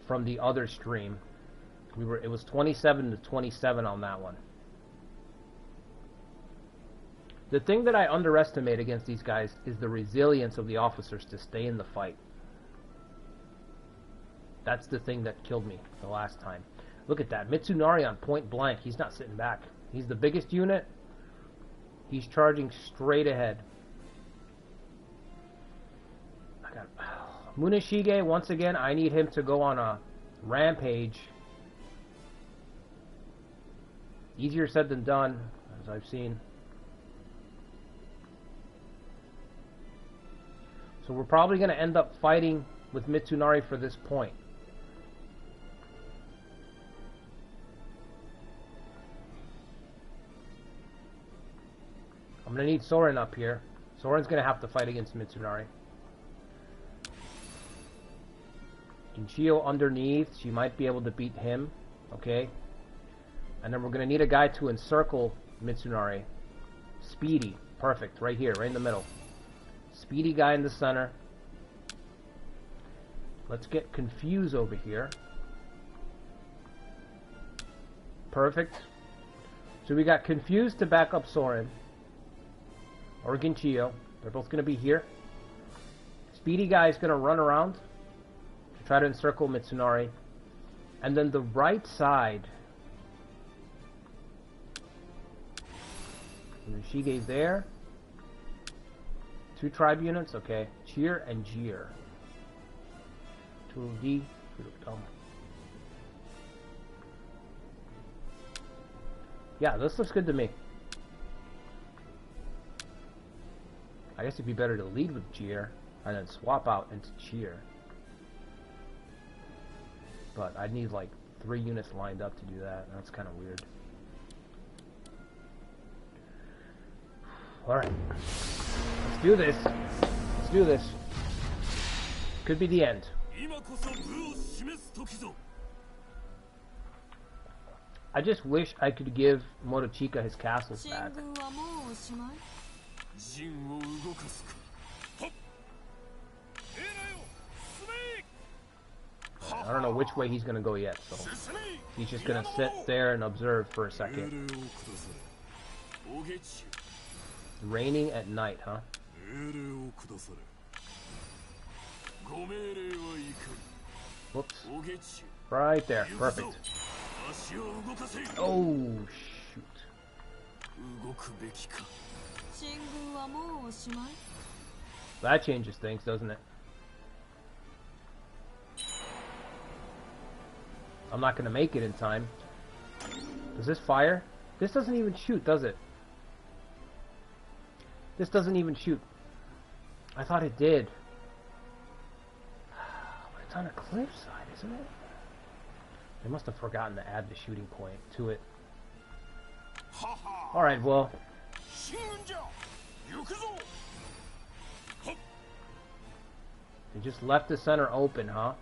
from the other stream. It was 27 to 27 on that one. The thing that I underestimate against these guys is the resilience of the officers to stay in the fight. That's the thing that killed me the last time. Look at that. Mitsunari on point blank. He's not sitting back. He's the biggest unit. He's charging straight ahead. I got Muneshige, once again, I need him to go on a rampage. Easier said than done, as I've seen. So we're probably going to end up fighting with Mitsunari for this point. I'm going to need Sorin up here. Sorin's going to have to fight against Mitsunari. Ginchio underneath. She might be able to beat him. Okay. And then we're going to need a guy to encircle Mitsunari. Speedy. Perfect. Right here. Right in the middle. Speedy guy in the center. Let's get Confuse over here. Perfect. So we got Confuse to back up Sorin. Or Ginchio. They're both going to be here. Speedy guy is going to run around to try to encircle Mitsunari. And then the right side. Shige's there. 2 tribe units. Okay. Cheer and Jeer. 2D. Yeah, this looks good to me. I guess it'd be better to lead with Jeer and then swap out into Cheer. But I'd need like 3 units lined up to do that. That's kind of weird. Alright. Let's do this. Let's do this. Could be the end. I just wish I could give Morochika his castles back. I don't know which way he's gonna go yet, so he's just gonna sit there and observe for a second. Raining at night, huh? Whoops. Right there, perfect. Oh, shoot. That changes things, doesn't it? I'm not going to make it in time. Does this fire? This doesn't even shoot, does it? This doesn't even shoot. I thought it did. But it's on a cliffside, isn't it? They must have forgotten to add the shooting point to it. Alright, well. They just left the center open, huh?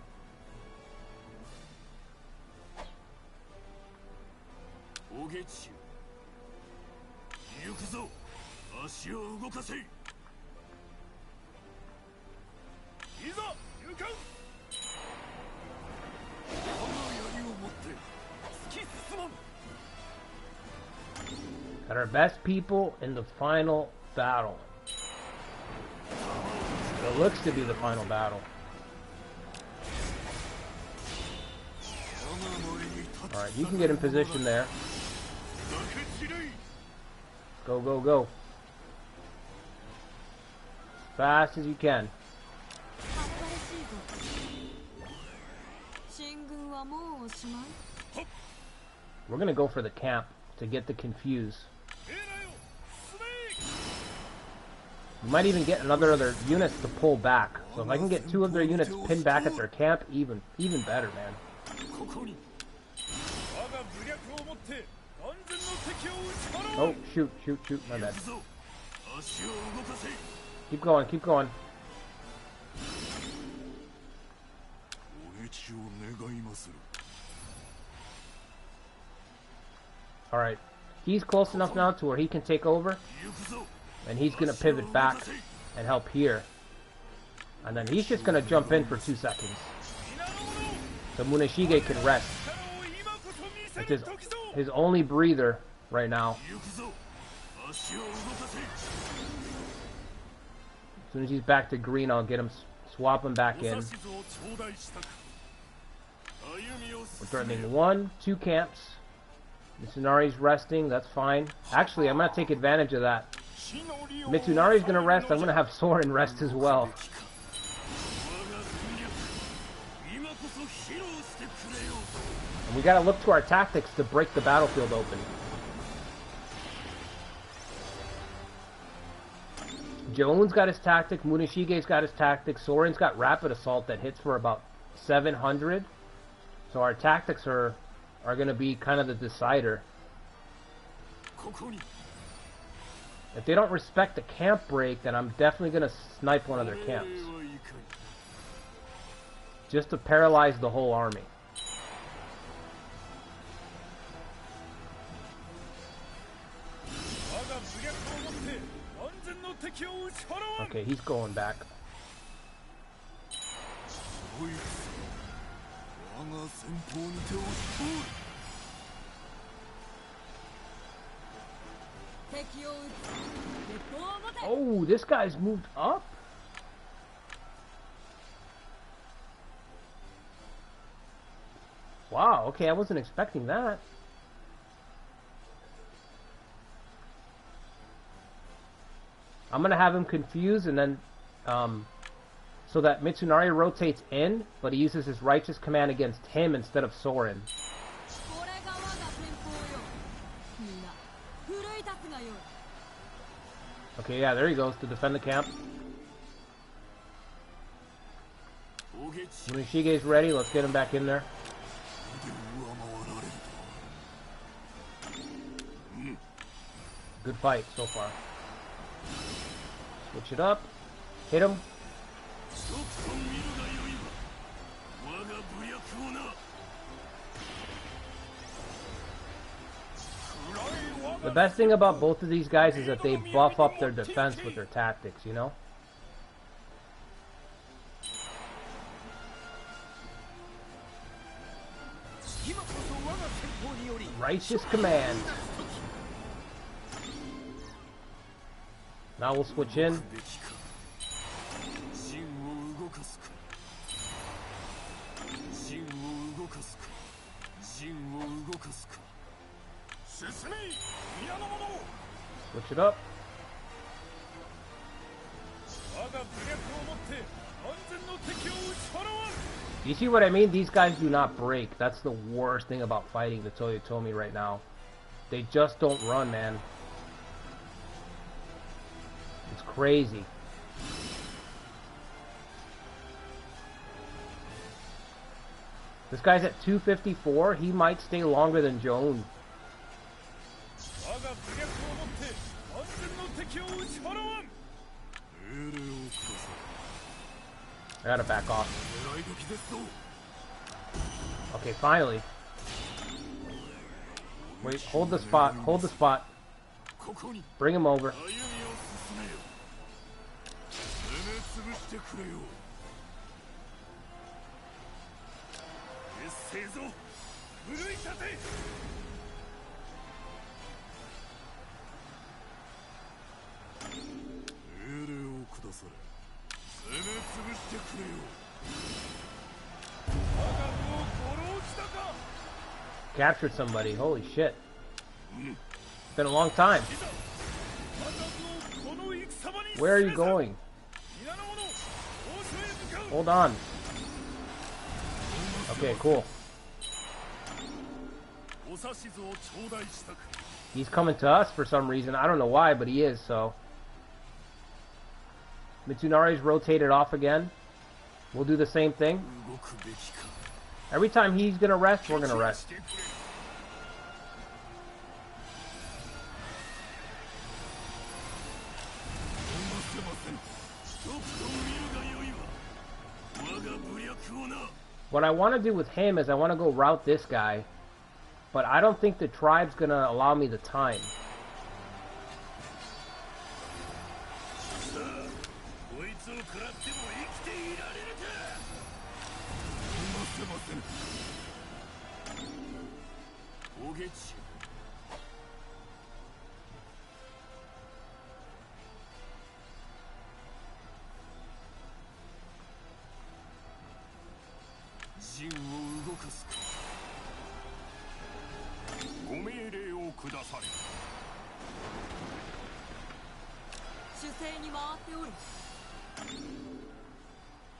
Got our best people in the final battle. It looks to be the final battle. Alright, you can get in position there. Go, go, go. Fast as you can. We're gonna go for the camp to get the Confuse. We might even get other units to pull back. So if I can get 2 of their units pinned back at their camp, even better, man. Oh, shoot, my bad. Keep going, keep going. Alright. He's close enough now to where he can take over. And he's going to pivot back and help here. And then he's just going to jump in for 2 seconds. So Muneshige can rest. It's his only breather right now. As soon as he's back to green, I'll get him, swap him back in. We're threatening 1, 2 camps. Mitsunari's resting, that's fine. Actually, I'm going to take advantage of that. Mitsunari's going to rest, I'm going to have Sorin rest as well. And we got to look to our tactics to break the battlefield open. Joan's got his tactic, Munashige's got his tactic, Sorin's got rapid assault that hits for about 700. So our tactics are going to be kind of the decider. If they don't respect the camp break, then I'm definitely going to snipe one of their camps. Just to paralyze the whole army. Okay, he's going back. Oh, this guy's moved up? Wow, okay, I wasn't expecting that. I'm going to have him confused and then, so that Mitsunari rotates in, but he uses his righteous command against him instead of Sorin. Okay, yeah, there he goes to defend the camp. Munishige's ready, let's get him back in there. Good fight so far. Switch it up. Hit him. The best thing about both of these guys is that they buff up their defense with their tactics, you know? Righteous command. Now we'll switch in. Switch it up. You see what I mean? These guys do not break. That's the worst thing about fighting the Toyotomi right now. They just don't run, man. It's crazy. This guy's at 254. He might stay longer than Joan. I gotta back off. Okay, finally. Wait, hold the spot. Hold the spot. Bring him over. Captured somebody. Holy shit. It's been a long time. Where are you going? Hold on. Okay, cool. He's coming to us for some reason. I don't know why, but he is, so. Mitsunari's rotated off again. We'll do the same thing. Every time he's gonna rest, we're gonna rest. What I want to do with him is I want to go route this guy, but I don't think the tribe's gonna allow me the time.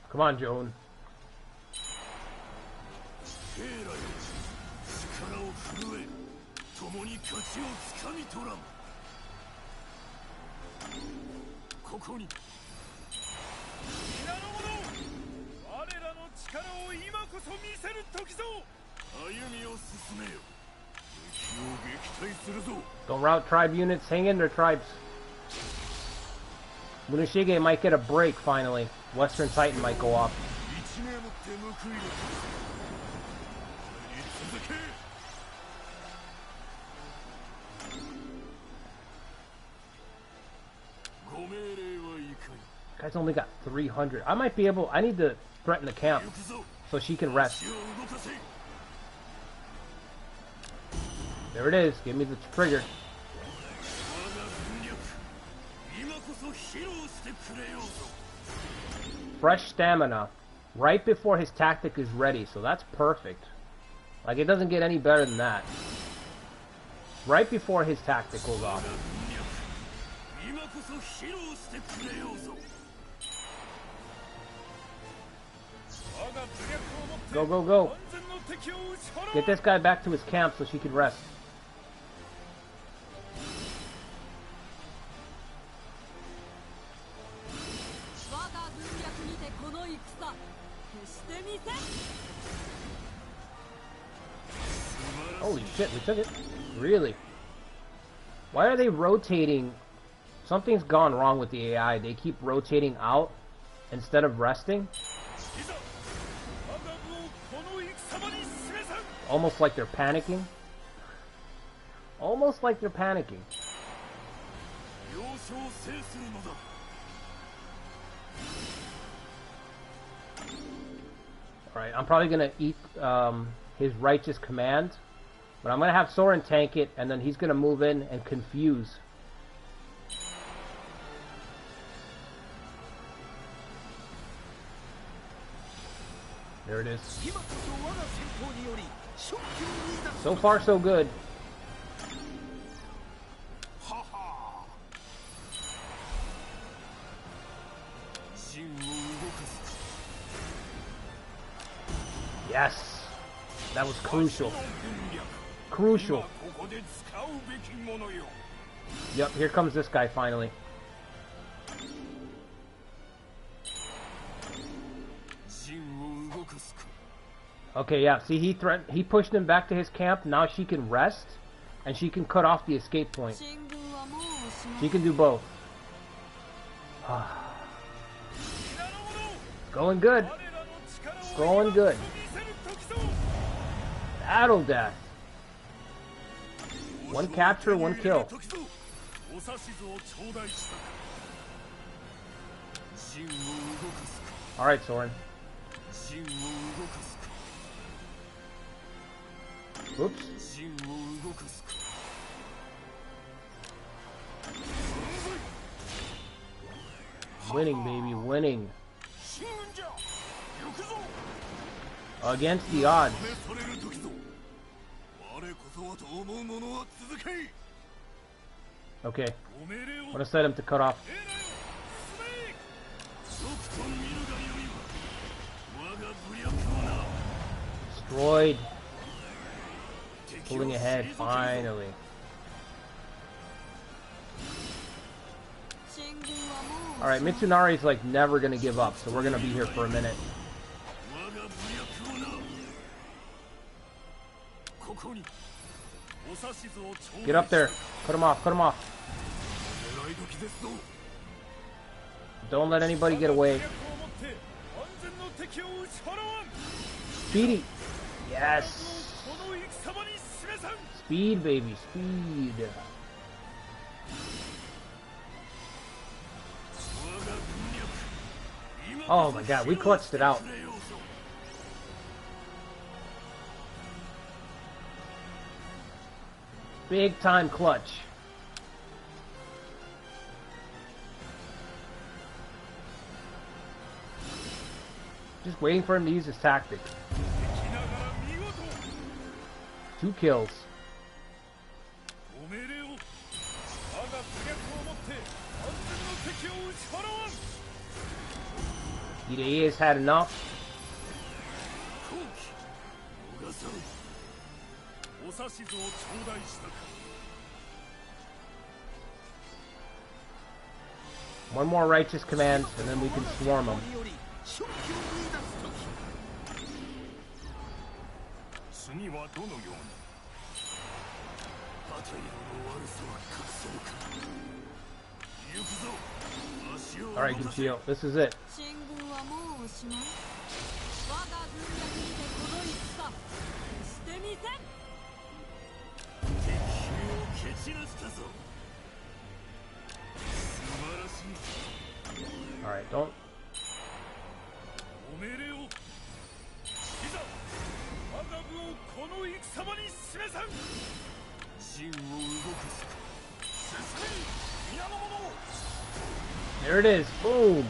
Come on, Joan. Don't route tribe units. Hang in there, tribes. Munashige might get a break finally. Western Titan might go off. Guy's only got 300. I might be able... I need to threaten the camp so she can rest. There it is. Give me the trigger. Fresh stamina. Right before his tactic is ready. So that's perfect. Like, it doesn't get any better than that. Right before his tactic goes off. Go, go, go. Get this guy back to his camp so she can rest. Holy shit, we took it. Really? Why are they rotating? Something's gone wrong with the AI. They keep rotating out instead of resting. Almost like they're panicking. Almost like they're panicking. Alright, I'm probably going to eat his righteous command. But I'm going to have Sorin tank it, and then he's going to move in and confuse. There it is. So far, so good. Yes! That was crucial. Crucial. Yep, here comes this guy finally. Okay, yeah, see, he pushed him back to his camp. Now she can rest, and she can cut off the escape point. She can do both. Going good. Going good. Battle death. One capture, one kill. Alright, Sorin. Oops. Winning, baby, winning. Against the odds. Okay. I'm gonna set him to cut off. Destroyed. Pulling ahead, finally. Alright, Mitsunari's like never gonna give up, so we're gonna be here for a minute. Get up there. Cut him off, cut him off. Don't let anybody get away. Speedy. Yes. Speed, baby, speed. Oh my god, we clutched it out. Big time clutch. Just waiting for him to use his tactic. 2 kills. Hidei has had enough. One more righteous command, and then we can swarm them. Alright, Guccio, this is it. Alright, don't... There it is. Boom.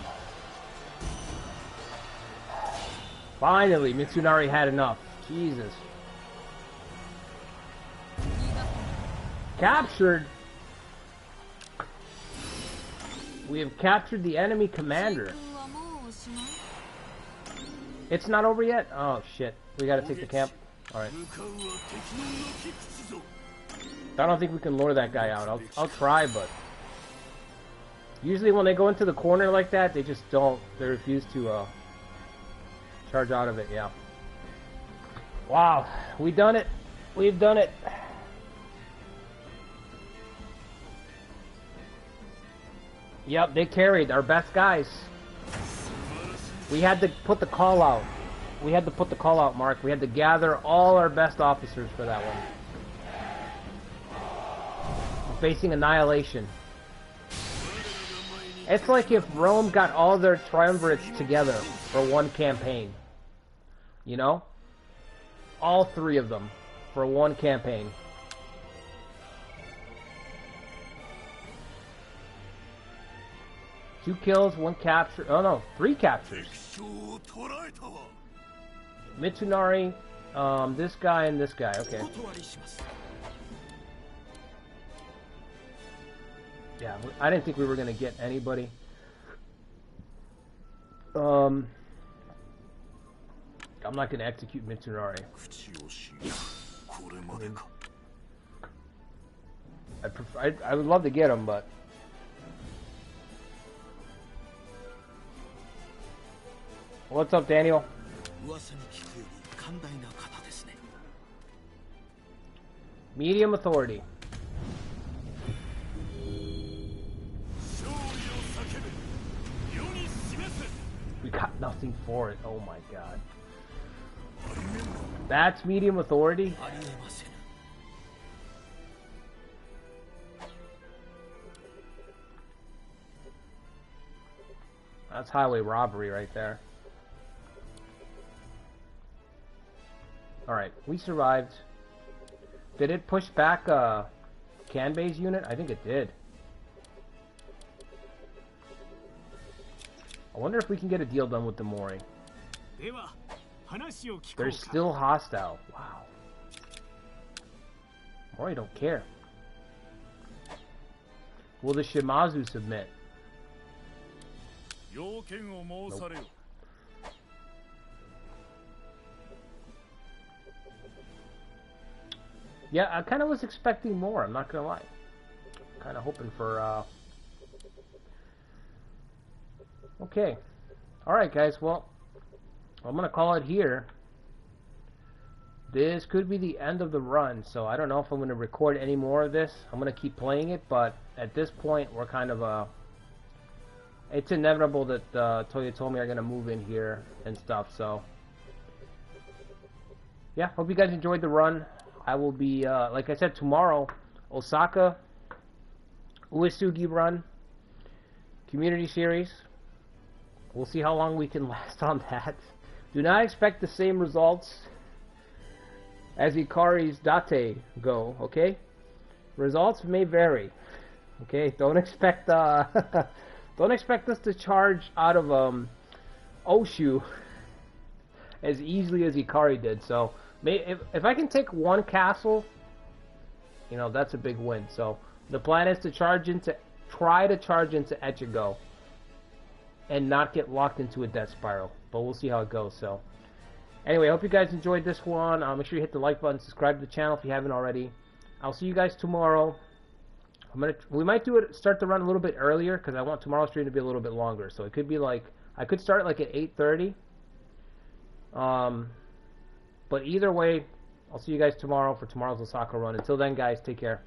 Finally, Mitsunari had enough. Jesus. Captured. We have captured the enemy commander. It's not over yet? Oh shit. We gotta take the camp. Alright. I don't think we can lure that guy out. I'll try, but usually when they go into the corner like that, they just don't. They refuse to charge out of it. Yeah. Wow. We done it. We've done it. Yep, they carried our best guys. We had to put the call out. We had to put the call out, Mark. We had to gather all our best officers for that one. We're facing annihilation. It's like if Rome got all their triumvirates together for one campaign. You know? All three of them for one campaign. Two kills, one capture. Oh no, 3 captures. Mitsunari, this guy and this guy. Okay. Yeah, I didn't think we were gonna get anybody. I'm not gonna execute Mitsunari. I would love to get him, but what's up, Daniel? Medium authority. We got nothing for it. Oh my god. That's medium authority? That's highway robbery right there. Alright, we survived. Did it push back a Kanbei's unit? I think it did. I wonder if we can get a deal done with the Mori. They're still hostile. Wow. Mori don't care. Will the Shimazu submit? Nope. Yeah, I kind of was expecting more, I'm not gonna lie. Kind of hoping for, Okay. Alright, guys, well, I'm gonna call it here. This could be the end of the run, so I don't know if I'm gonna record any more of this. I'm gonna keep playing it, but at this point, we're kind of, it's inevitable that, Toyotomi are gonna move in here and stuff, so. Yeah, hope you guys enjoyed the run. I will be, like I said, tomorrow, Osaka, Uesugi run, community series. We'll see how long we can last on that. Do not expect the same results as Ikari's Date go, okay? Results may vary, okay? Don't expect, don't expect us to charge out of, Oshu as easily as Ikari did, so. If I can take one castle, you know, that's a big win. So the plan is to try to charge into Echigo and not get locked into a death spiral. But we'll see how it goes. So anyway, I hope you guys enjoyed this one. Make sure you hit the like button, subscribe to the channel if you haven't already. I'll see you guys tomorrow. We might do it. Start the run a little bit earlier because I want tomorrow's stream to be a little bit longer. So it could be like I could start like at 8:30. But either way, I'll see you guys tomorrow for tomorrow's Osaka run. Until then, guys, take care.